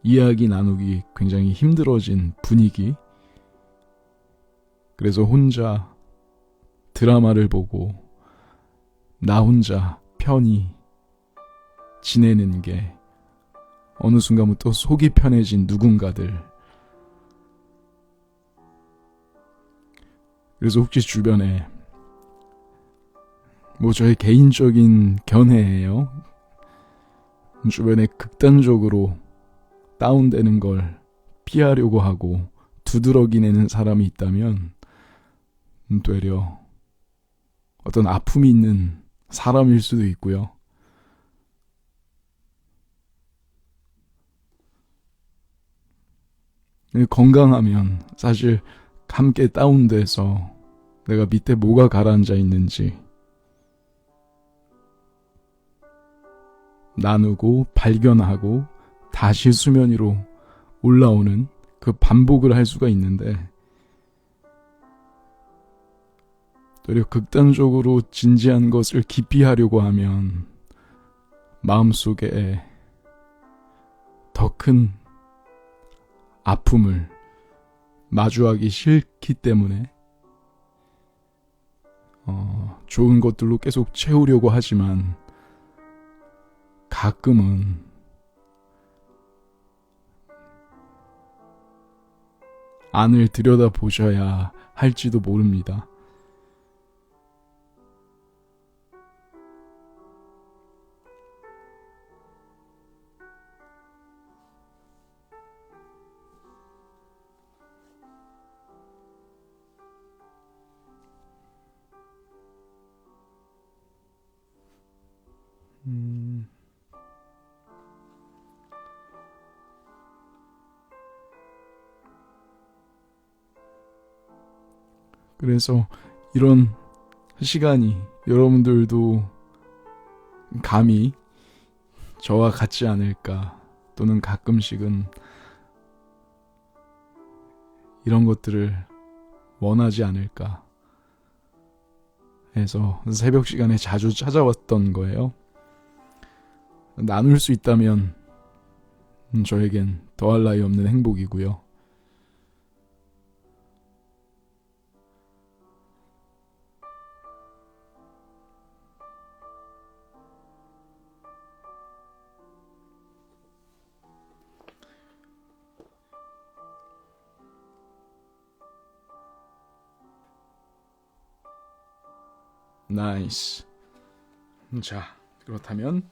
이야기 나누기 굉장히 힘들어진 분위기. 그래서 혼자 드라마를 보고 나 혼자 편히 지내는 게 어느 순간부터 속이 편해진 누군가들. 그래서 혹시 주변에 뭐 저의 개인적인 견해예요. 주변에 극단적으로 다운되는 걸 피하려고 하고 두드러기 내는 사람이 있다면 되려 어떤 아픔이 있는 사람일 수도 있고요. 건강하면 사실 함께 다운돼서 내가 밑에 뭐가 가라앉아 있는지 나누고 발견하고 다시 수면 위로 올라오는 그 반복을 할 수가 있는데 오히려 극단적으로 진지한 것을 깊이 하려고 하면 마음속에 더 큰 아픔을 마주하기 싫기 때문에 좋은 것들로 계속 채우려고 하지만 가끔은 안을 들여다보셔야 할지도 모릅니다. 그래서 이런 시간이 여러분들도 감히 저와 같지 않을까, 또는 가끔씩은 이런 것들을 원하지 않을까 해서 새벽 시간에 자주 찾아왔던 거예요. 나눌 수 있다면 저에겐 더할 나위 없는 행복이고요. 나이스. 자, 그렇다면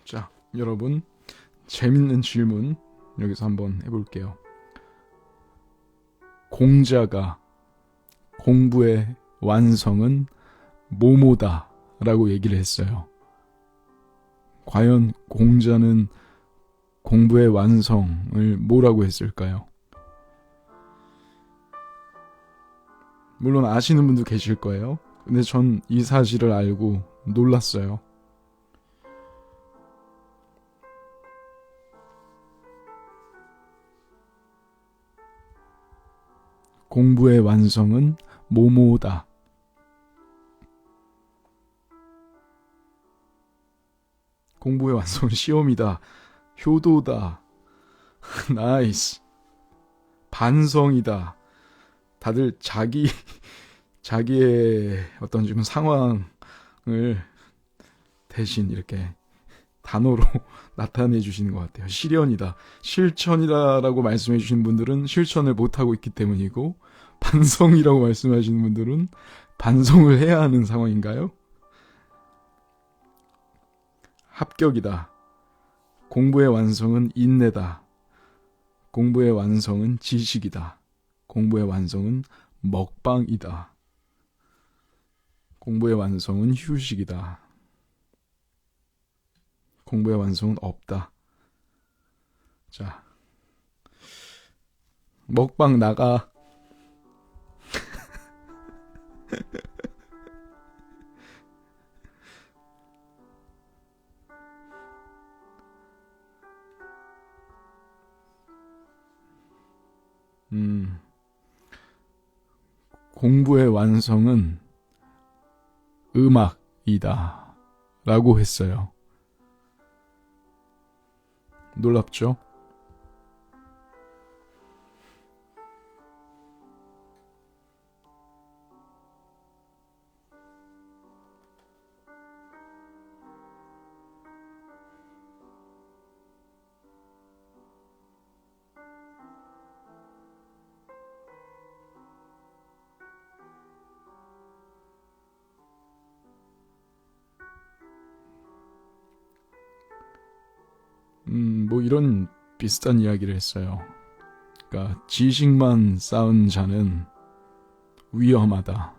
자, 여러분 재밌는 질문 여기서 한번 해볼게요. 공자가 공부의 완성은 뭐뭐다 라고 얘기를 했어요. 과연 공자는 공부의 완성을 뭐라고 했을까요? 물론 아시는 분도 계실 거예요. 근데 전 이 사실을 알고 놀랐어요. 공부의 완성은 뭐뭐다. 공부의 완성은 시험이다. 효도다. 나이스. 반성이다. 다들 자기의 어떤 지금 상황을 대신 이렇게 단어로 나타내 주시는 것 같아요. 실현이다. 실천이다라고 말씀해 주신 분들은 실천을 못하고 있기 때문이고, 반성이라고 말씀하시는 분들은 반성을 해야 하는 상황인가요? 합격이다. 공부의 완성은 인내다. 공부의 완성은 지식이다. 공부의 완성은 먹방이다. 공부의 완성은 휴식이다. 공부의 완성은 없다. 자, 먹방 나가. 공부의 완성은 음악이다 라고 했어요. 놀랍죠? 뭐 이런 비슷한 이야기를 했어요. 그러니까 지식만 쌓은 자는 위험하다.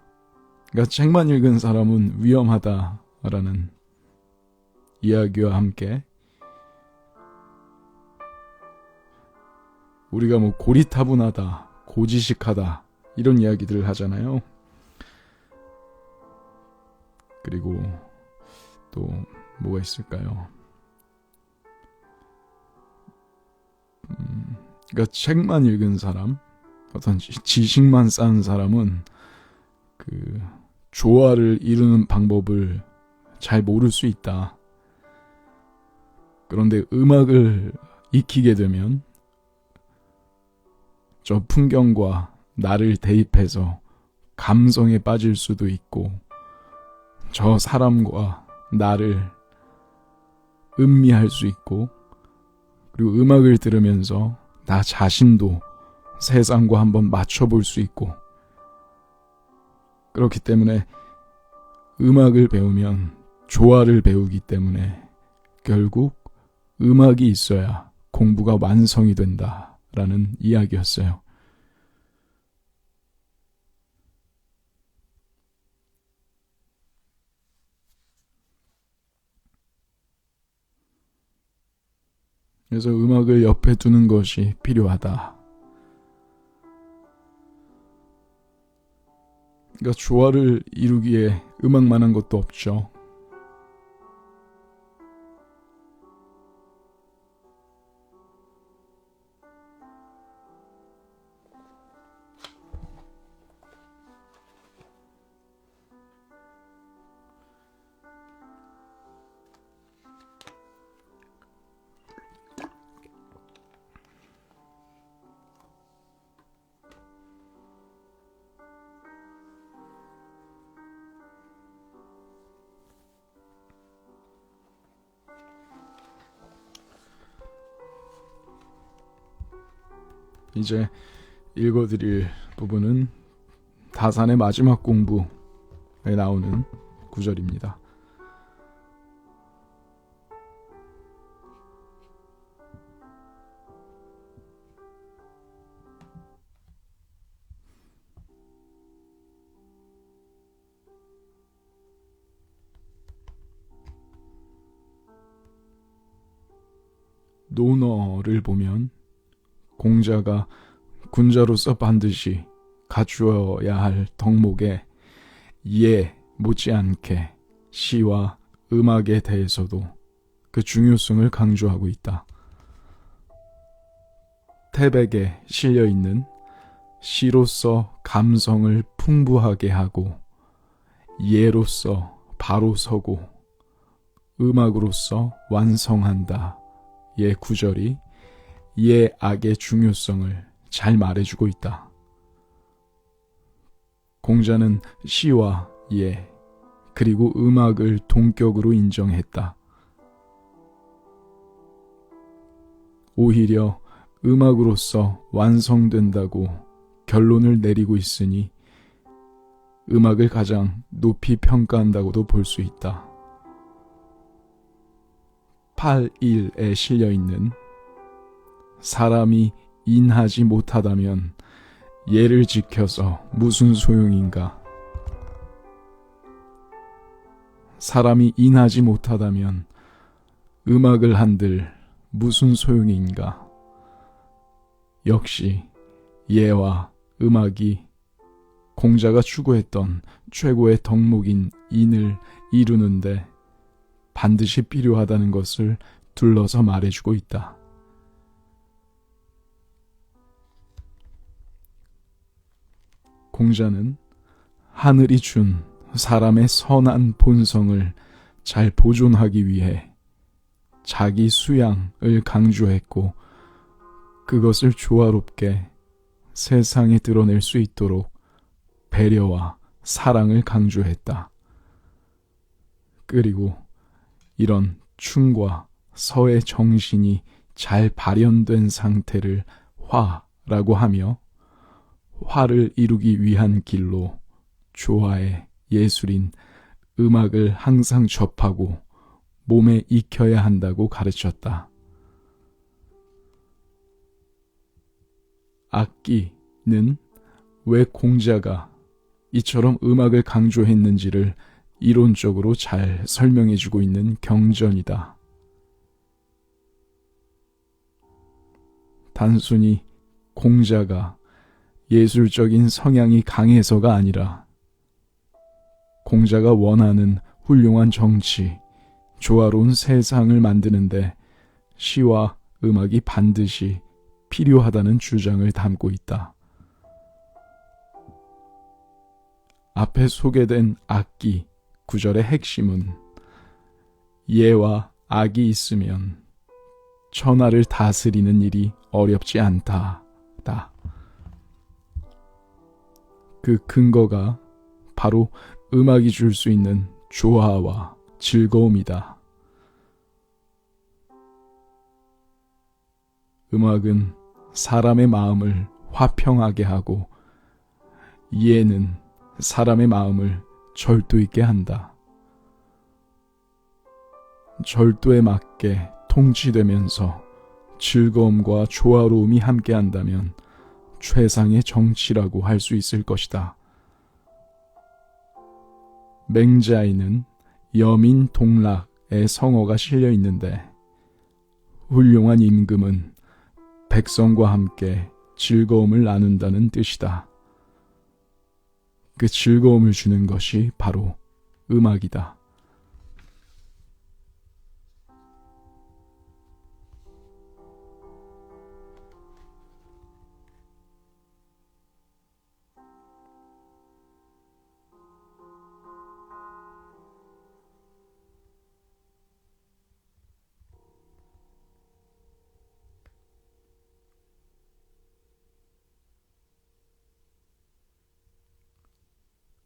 그러니까 책만 읽은 사람은 위험하다라는 이야기와 함께 우리가 뭐 고리타분하다, 고지식하다 이런 이야기들을 하잖아요. 그리고 또 뭐가 있을까요? 그러니까 책만 읽은 사람, 어떤 지식만 쌓은 사람은 그 조화를 이루는 방법을 잘 모를 수 있다. 그런데 음악을 익히게 되면 저 풍경과 나를 대입해서 감성에 빠질 수도 있고 저 사람과 나를 음미할 수 있고 그리고 음악을 들으면서 나 자신도 세상과 한번 맞춰볼 수 있고 그렇기 때문에 음악을 배우면 조화를 배우기 때문에 결국 음악이 있어야 공부가 완성이 된다라는 이야기였어요. 그래서 음악을 옆에 두는 것이 필요하다. 그러니까 조화를 이루기에 음악만한 것도 없죠. 이제 읽어드릴 부분은 다산의 마지막 공부에 나오는 구절입니다. 논어를 보면 공자가 군자로서 반드시 갖추어야 할 덕목에 예 못지않게 시와 음악에 대해서도 그 중요성을 강조하고 있다. 태백에 실려있는 시로서 감성을 풍부하게 하고 예로서 바로 서고 음악으로서 완성한다. 의 구절이 예 악의 중요성을 잘 말해주고 있다. 공자는 시와 예 그리고 음악을 동격으로 인정했다. 오히려 음악으로서 완성된다고 결론을 내리고 있으니 음악을 가장 높이 평가한다고도 볼 수 있다. 8일에 실려있는 사람이 인하지 못하다면 예를 지켜서 무슨 소용인가? 사람이 인하지 못하다면 음악을 한들 무슨 소용인가? 역시 예와 음악이 공자가 추구했던 최고의 덕목인 인을 이루는데 반드시 필요하다는 것을 둘러서 말해주고 있다. 공자는 하늘이 준 사람의 선한 본성을 잘 보존하기 위해 자기 수양을 강조했고 그것을 조화롭게 세상에 드러낼 수 있도록 배려와 사랑을 강조했다. 그리고 이런 충과 서의 정신이 잘 발현된 상태를 화라고 하며 화를 이루기 위한 길로 조화의 예술인 음악을 항상 접하고 몸에 익혀야 한다고 가르쳤다. 악기는 왜 공자가 이처럼 음악을 강조했는지를 이론적으로 잘 설명해주고 있는 경전이다. 단순히 공자가 예술적인 성향이 강해서가 아니라 공자가 원하는 훌륭한 정치, 조화로운 세상을 만드는데 시와 음악이 반드시 필요하다는 주장을 담고 있다. 앞에 소개된 악기 구절의 핵심은 예와 악이 있으면 천하를 다스리는 일이 어렵지 않다. 그 근거가 바로 음악이 줄 수 있는 조화와 즐거움이다. 음악은 사람의 마음을 화평하게 하고 예는 사람의 마음을 절도 있게 한다. 절도에 맞게 통치되면서 즐거움과 조화로움이 함께한다면 최상의 정치라고 할 수 있을 것이다. 맹자에는 여민 동락의 성어가 실려 있는데 훌륭한 임금은 백성과 함께 즐거움을 나눈다는 뜻이다. 그 즐거움을 주는 것이 바로 음악이다.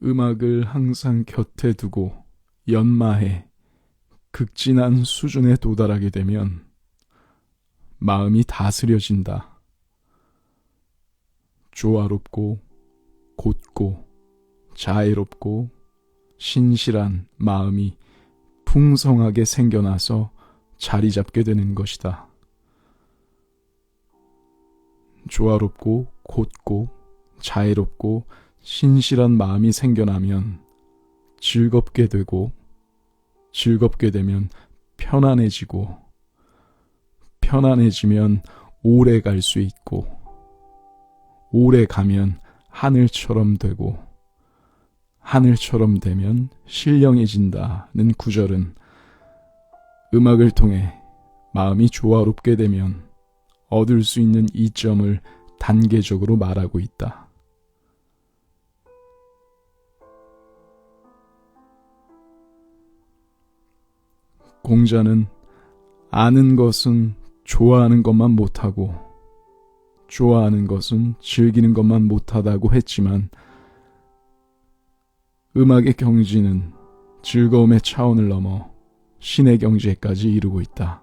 음악을 항상 곁에 두고 연마해 극진한 수준에 도달하게 되면 마음이 다스려진다. 조화롭고 곧고 자애롭고 신실한 마음이 풍성하게 생겨나서 자리 잡게 되는 것이다. 조화롭고 곧고 자애롭고 신실한 마음이 생겨나면 즐겁게 되고, 즐겁게 되면 편안해지고, 편안해지면 오래 갈 수 있고, 오래 가면 하늘처럼 되고, 하늘처럼 되면 신령해진다는 구절은 음악을 통해 마음이 조화롭게 되면 얻을 수 있는 이점을 단계적으로 말하고 있다. 공자는 아는 것은 좋아하는 것만 못하고 좋아하는 것은 즐기는 것만 못하다고 했지만 음악의 경지는 즐거움의 차원을 넘어 신의 경지에까지 이르고 있다.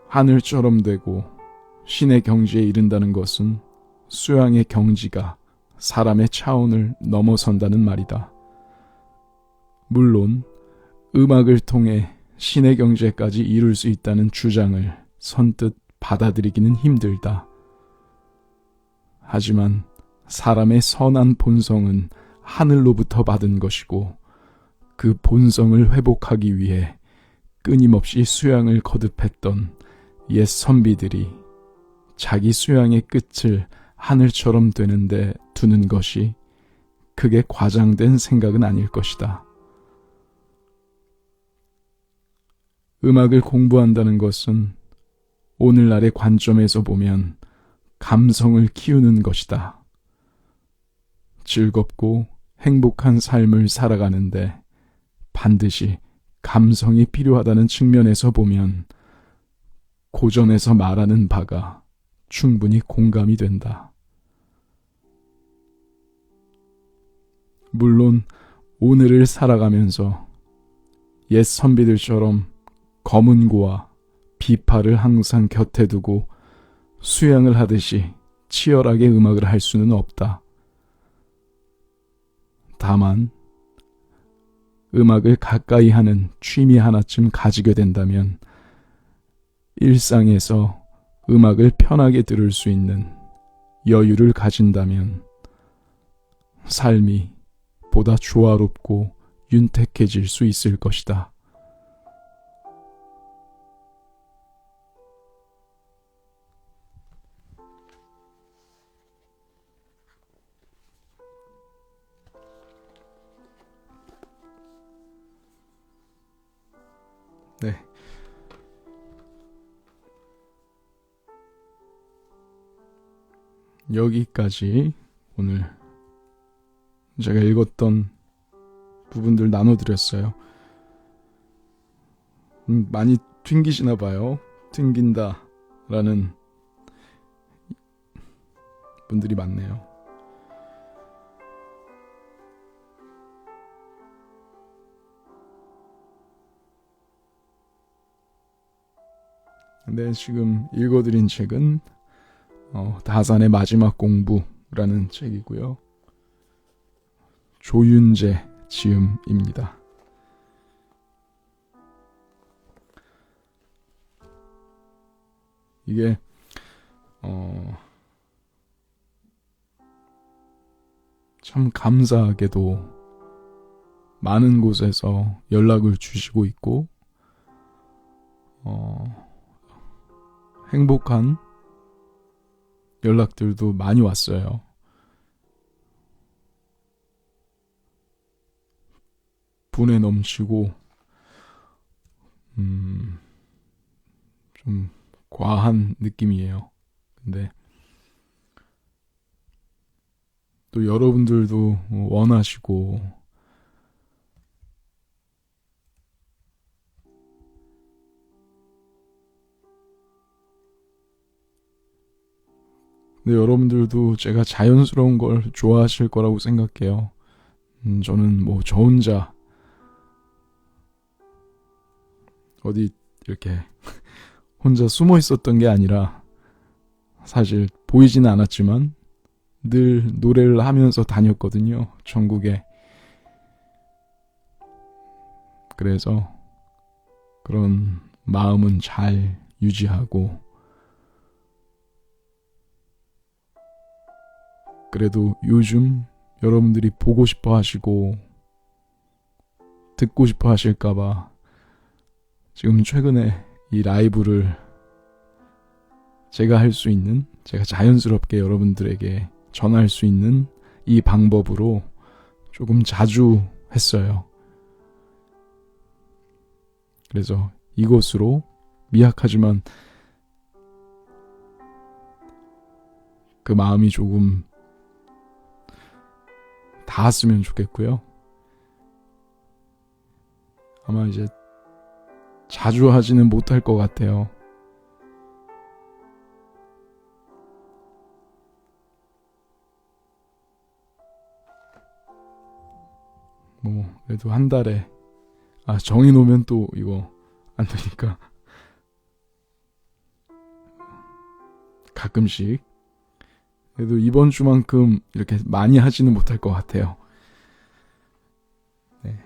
하늘처럼 되고 신의 경지에 이른다는 것은 수양의 경지가 사람의 차원을 넘어선다는 말이다. 물론 음악을 통해 신의 경지에까지 이룰 수 있다는 주장을 선뜻 받아들이기는 힘들다. 하지만 사람의 선한 본성은 하늘로부터 받은 것이고 그 본성을 회복하기 위해 끊임없이 수양을 거듭했던 옛 선비들이 자기 수양의 끝을 하늘처럼 되는데 두는 것이 크게 과장된 생각은 아닐 것이다. 음악을 공부한다는 것은 오늘날의 관점에서 보면 감성을 키우는 것이다. 즐겁고 행복한 삶을 살아가는데 반드시 감성이 필요하다는 측면에서 보면 고전에서 말하는 바가 충분히 공감이 된다. 물론 오늘을 살아가면서 옛 선비들처럼 검은고와 비파를 항상 곁에 두고 수양을 하듯이 치열하게 음악을 할 수는 없다. 다만 음악을 가까이 하는 취미 하나쯤 가지게 된다면 일상에서 음악을 편하게 들을 수 있는 여유를 가진다면 삶이 보다 조화롭고 윤택해질 수 있을 것이다. 네. 여기까지 오늘 제가 읽었던 부분들 나눠드렸어요. 많이 튕기시나 봐요. 튕긴다 라는 분들이 많네요. 네, 지금 읽어드린 책은 다산의 마지막 공부라는 책이고요. 조윤재 지음입니다. 이게 참 감사하게도 많은 곳에서 연락을 주시고 있고 행복한 연락들도 많이 왔어요. 분에 넘치고 좀 과한 느낌이에요. 근데 또 여러분들도 원하시고 근데 여러분들도 제가 자연스러운 걸 좋아하실 거라고 생각해요. 저는 뭐 저 혼자 어디 이렇게 혼자 숨어 있었던 게 아니라 사실 보이지는 않았지만 늘 노래를 하면서 다녔거든요. 전국에. 그래서 그런 마음은 잘 유지하고 그래도 요즘 여러분들이 보고 싶어 하시고 듣고 싶어 하실까봐 지금 최근에 이 라이브를 제가 할 수 있는, 제가 자연스럽게 여러분들에게 전할 수 있는 이 방법으로 조금 자주 했어요. 그래서 이것으로 미약하지만 그 마음이 조금 닿았으면 좋겠고요. 아마 이제 자주 하지는 못할 것 같아요. 뭐 그래도 한 달에 정해놓으면 또 이거 안 되니까 가끔씩 그래도 이번 주만큼 이렇게 많이 하지는 못할 것 같아요. 네.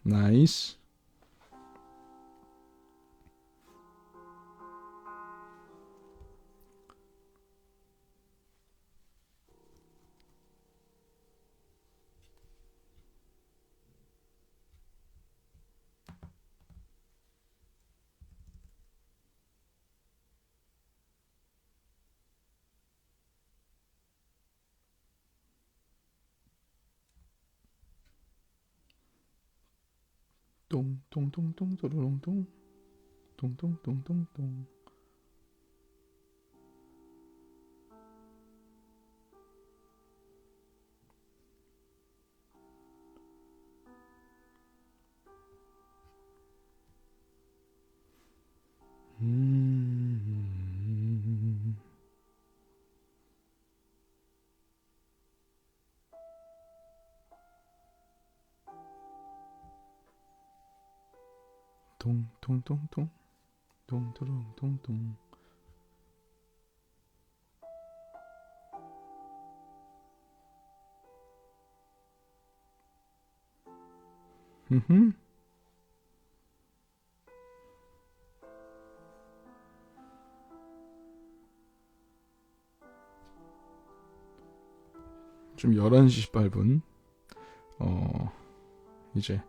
나이스. 똥똥똥똥 도로롱똥 똥똥똥똥똥. 똥똥똥똥 똥도롱똥똥. 좀 11시 18분 이제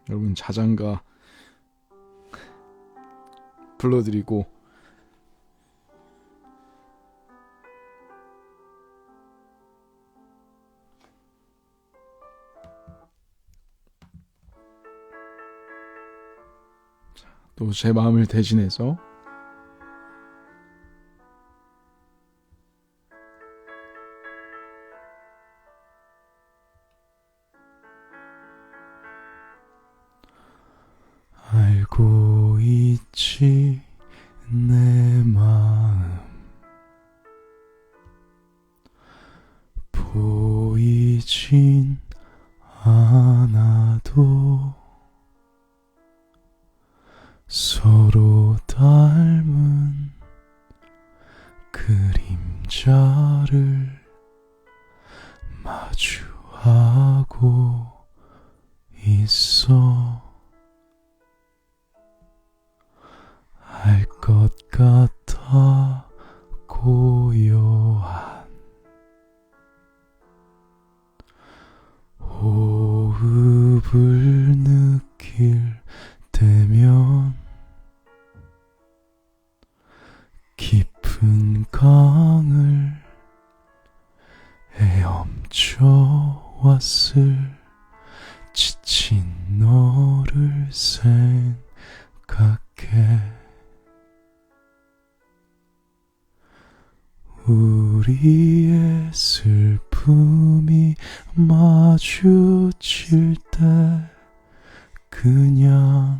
여러분 자장가 불러드리고 또 제 마음을 대신해서 알고 있지 내 마음 보이진 않아도 서로 닮은 그림자를 마주하고 있어. 알 것 같아 고요한 호흡을 느낄 때면 깊은 강을 헤엄쳐 왔을 지친 너를 생각해. 우리의 슬픔이 마주칠 때 그냥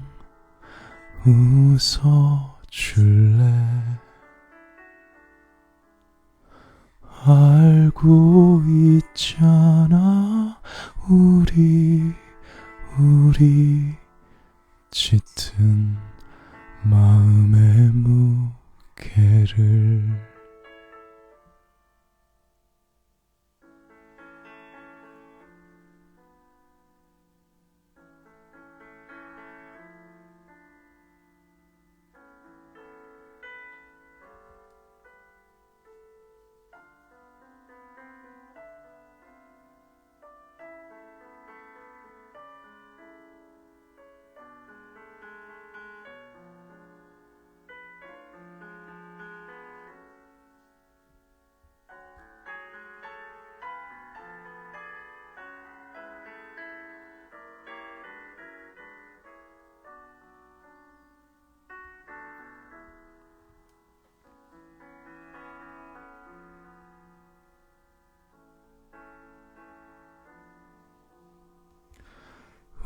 웃어줄래. 알고 있잖아 우리 짙은 마음의 무게를.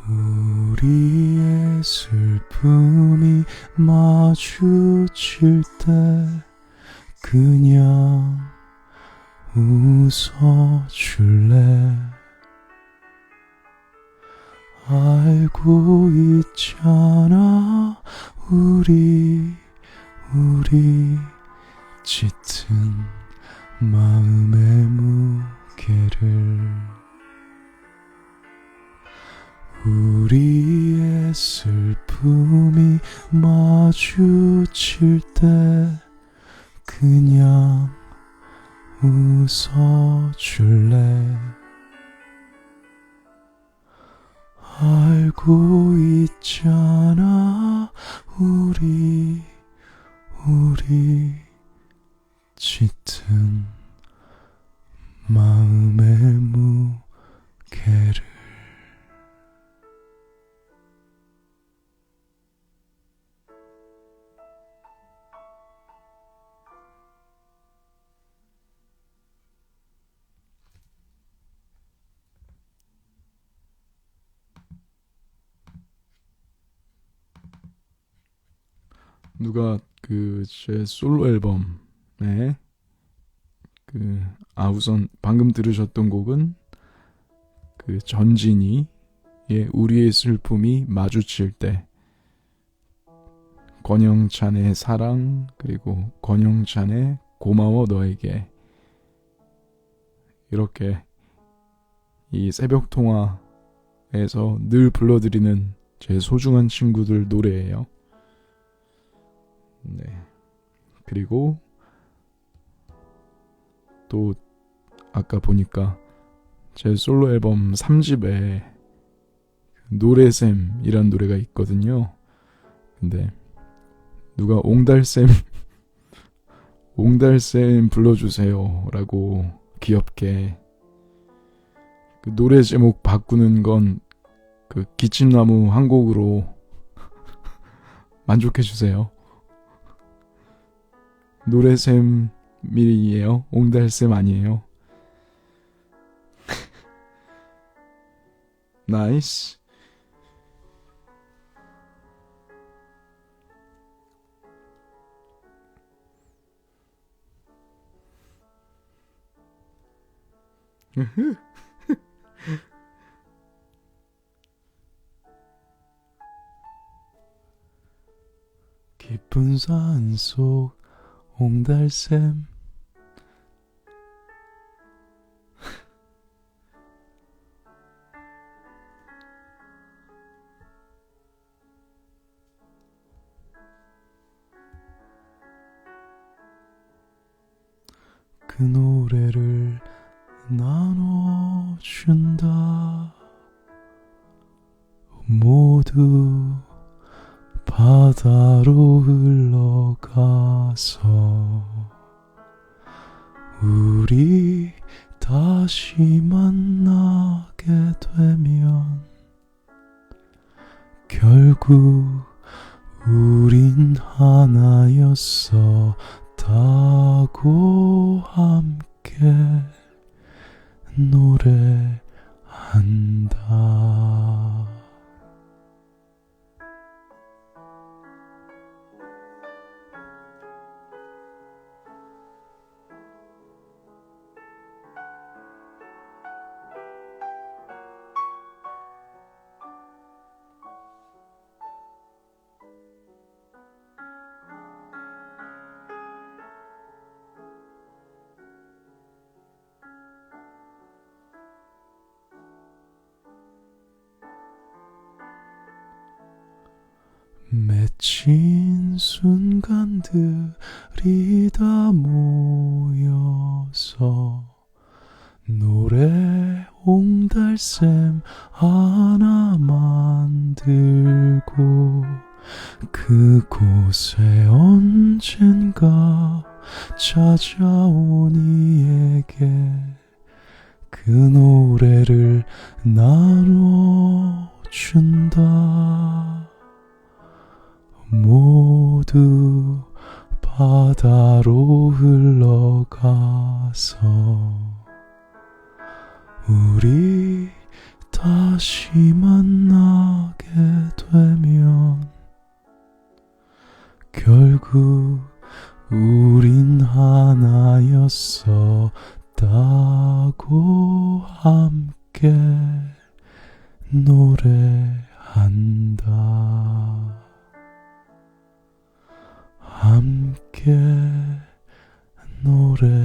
우리의 슬픔이 마주칠 때 그냥 웃어줄래. 알고 있잖아 우리 짙은 마음의 무게를. 우리의 슬픔이 마주칠 때 그냥 웃어줄래. 알고 있잖아 우리 짙은 마음의 무게를. 누가 그 제 솔로 앨범에 우선 방금 들으셨던 곡은 그 전진이의 우리의 슬픔이 마주칠 때, 권영찬의 사랑, 그리고 권영찬의 고마워 너에게, 이렇게 이 새벽 통화에서 늘 불러드리는 제 소중한 친구들 노래예요. 네. 그리고 또 아까 보니까 제 솔로 앨범 3집에 노래샘이란 노래가 있거든요. 근데 누가 옹달샘 불러주세요 라고 귀엽게 그 노래 제목 바꾸는 건 그 기침나무 한 곡으로 만족해주세요. 노래샘이에요. 옹달샘 아니에요. 나이스. 깊은 산속 옹달샘. 그 노래를 나눠준다. 모두 바다로 흘러가서 우리 다시 만나게 되면 결국 우린 하나였었다고 함께 노래한다. 맺힌 순간들이 다 모여서 노래 옹달샘 하나 만들고 그곳에 언젠가 찾아온 이에게 그 노래를 나눠준다. 모두 바다로 흘러가서 우리 다시 만나게 되면 결국 우린 하나였었다고 함께 노래한다. 함께 노래한다.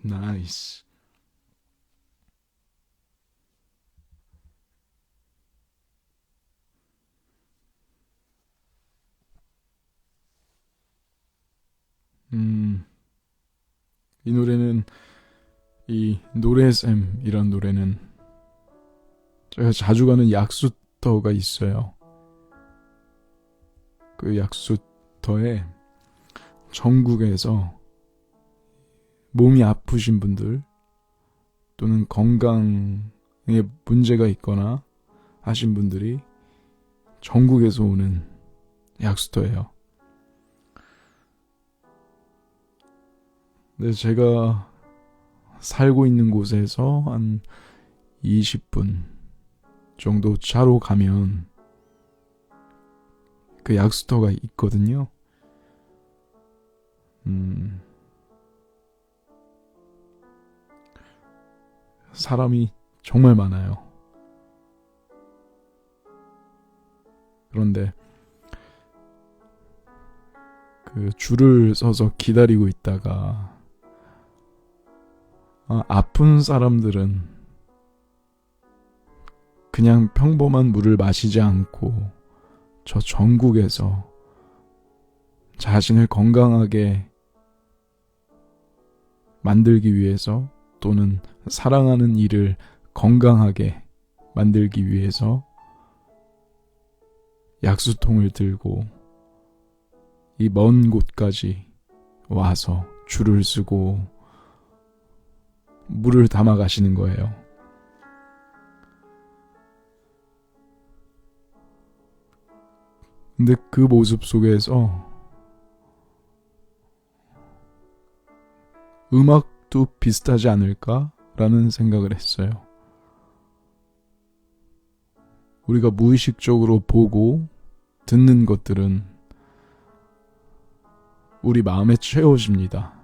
나이스. 이 노래는 이 노래샘이란 노래는 제가 자주 가는 약수터가 있어요. 그 약수터에 전국에서 몸이 아프신 분들 또는 건강에 문제가 있거나 하신 분들이 전국에서 오는 약수터예요. 근데 제가 살고 있는 곳에서 한 20분 정도 차로 가면 그 약수터가 있거든요. 사람이 정말 많아요. 그런데 그 줄을 서서 기다리고 있다가 아픈 사람들은 그냥 평범한 물을 마시지 않고 저 전국에서 자신을 건강하게 만들기 위해서 또는 사랑하는 이를 건강하게 만들기 위해서 약수통을 들고 이 먼 곳까지 와서 줄을 서고 물을 담아 가시는 거예요. 근데 그 모습 속에서 음악도 비슷하지 않을까라는 생각을 했어요. 우리가 무의식적으로 보고 듣는 것들은 우리 마음에 채워집니다.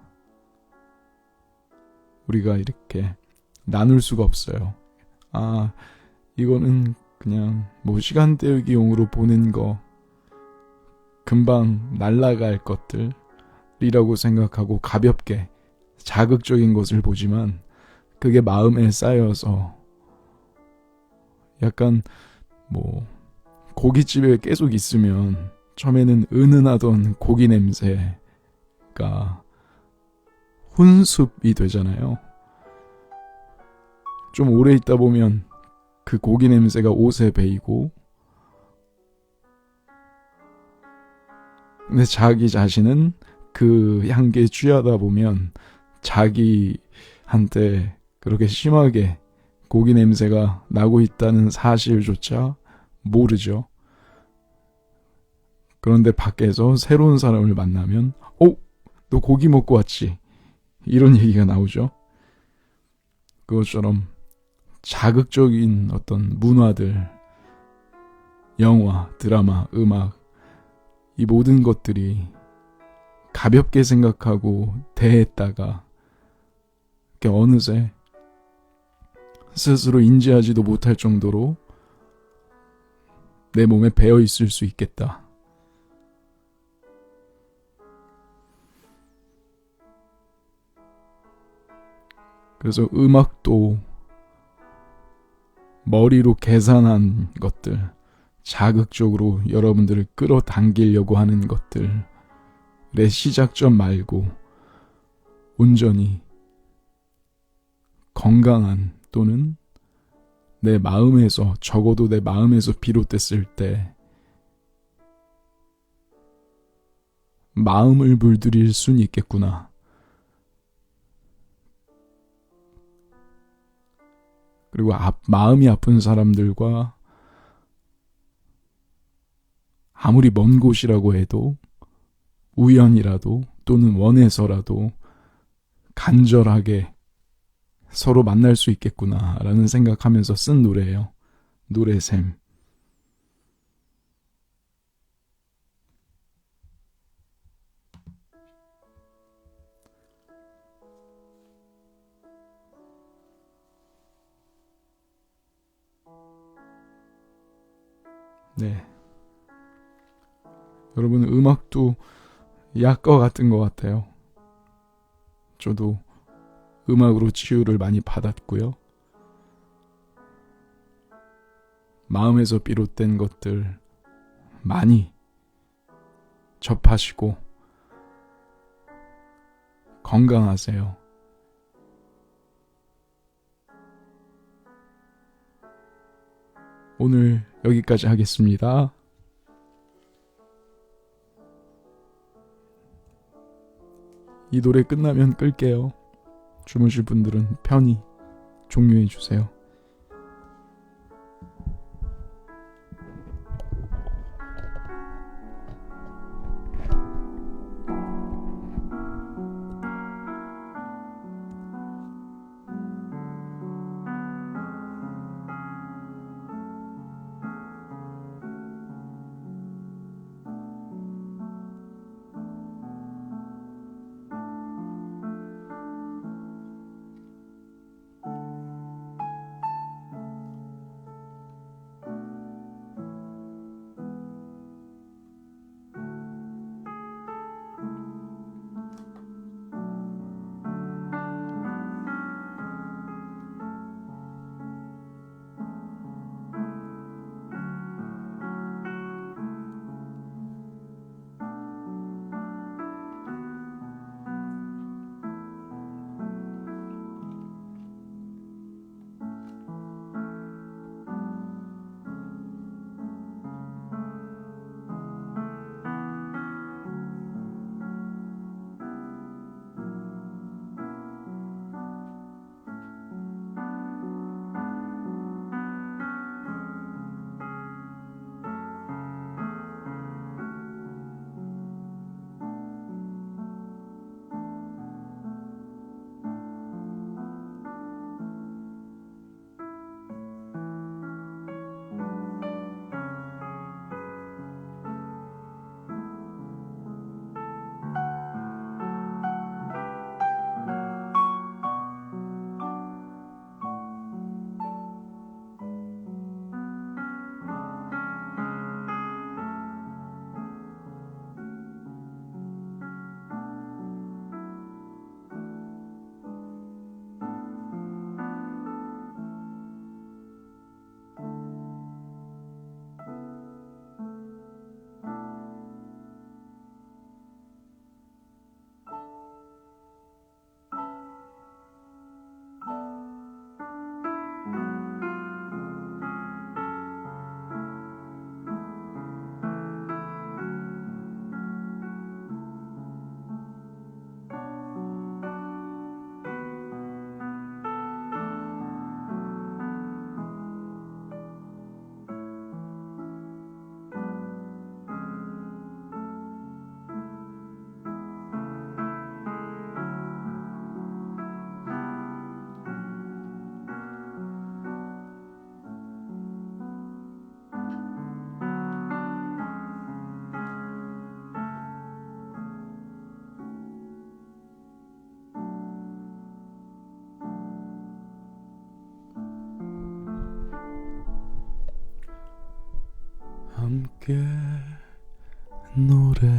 우리가 이렇게 나눌 수가 없어요. 이거는 그냥 시간 때우기용으로 보는 거, 금방 날아갈 것들이라고 생각하고 가볍게 자극적인 것을 보지만 그게 마음에 쌓여서 약간 고깃집에 계속 있으면 처음에는 은은하던 고기 냄새가 혼습이 되잖아요. 좀 오래 있다 보면 그 고기 냄새가 옷에 배이고, 근데 자기 자신은 그 향기에 취하다 보면 자기한테 그렇게 심하게 고기 냄새가 나고 있다는 사실조차 모르죠. 그런데 밖에서 새로운 사람을 만나면 너 고기 먹고 왔지? 이런 얘기가 나오죠. 그것처럼 자극적인 어떤 문화들, 영화, 드라마, 음악, 이 모든 것들이 가볍게 생각하고 대했다가 어느새 스스로 인지하지도 못할 정도로 내 몸에 배어 있을 수 있겠다. 그래서 음악도 머리로 계산한 것들, 자극적으로 여러분들을 끌어당기려고 하는 것들의 시작점 말고 온전히 건강한 또는 내 마음에서, 적어도 내 마음에서 비롯됐을 때 마음을 물들일 순 있겠구나. 그리고 마음이 아픈 사람들과 아무리 먼 곳이라고 해도 우연이라도 또는 원해서라도 간절하게 서로 만날 수 있겠구나 라는 생각하면서 쓴 노래예요. 노래샘. 네. 여러분, 음악도 약과 같은 것 같아요. 저도 음악으로 치유를 많이 받았고요. 마음에서 비롯된 것들 많이 접하시고 건강하세요. 오늘 여기까지 하겠습니다. 이 노래 끝나면 끌게요. 주무실 분들은 편히 종료해 주세요. 함께 노래한다.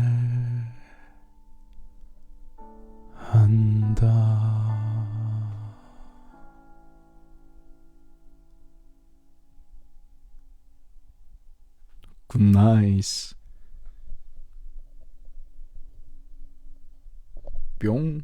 굿나잇. 뿅.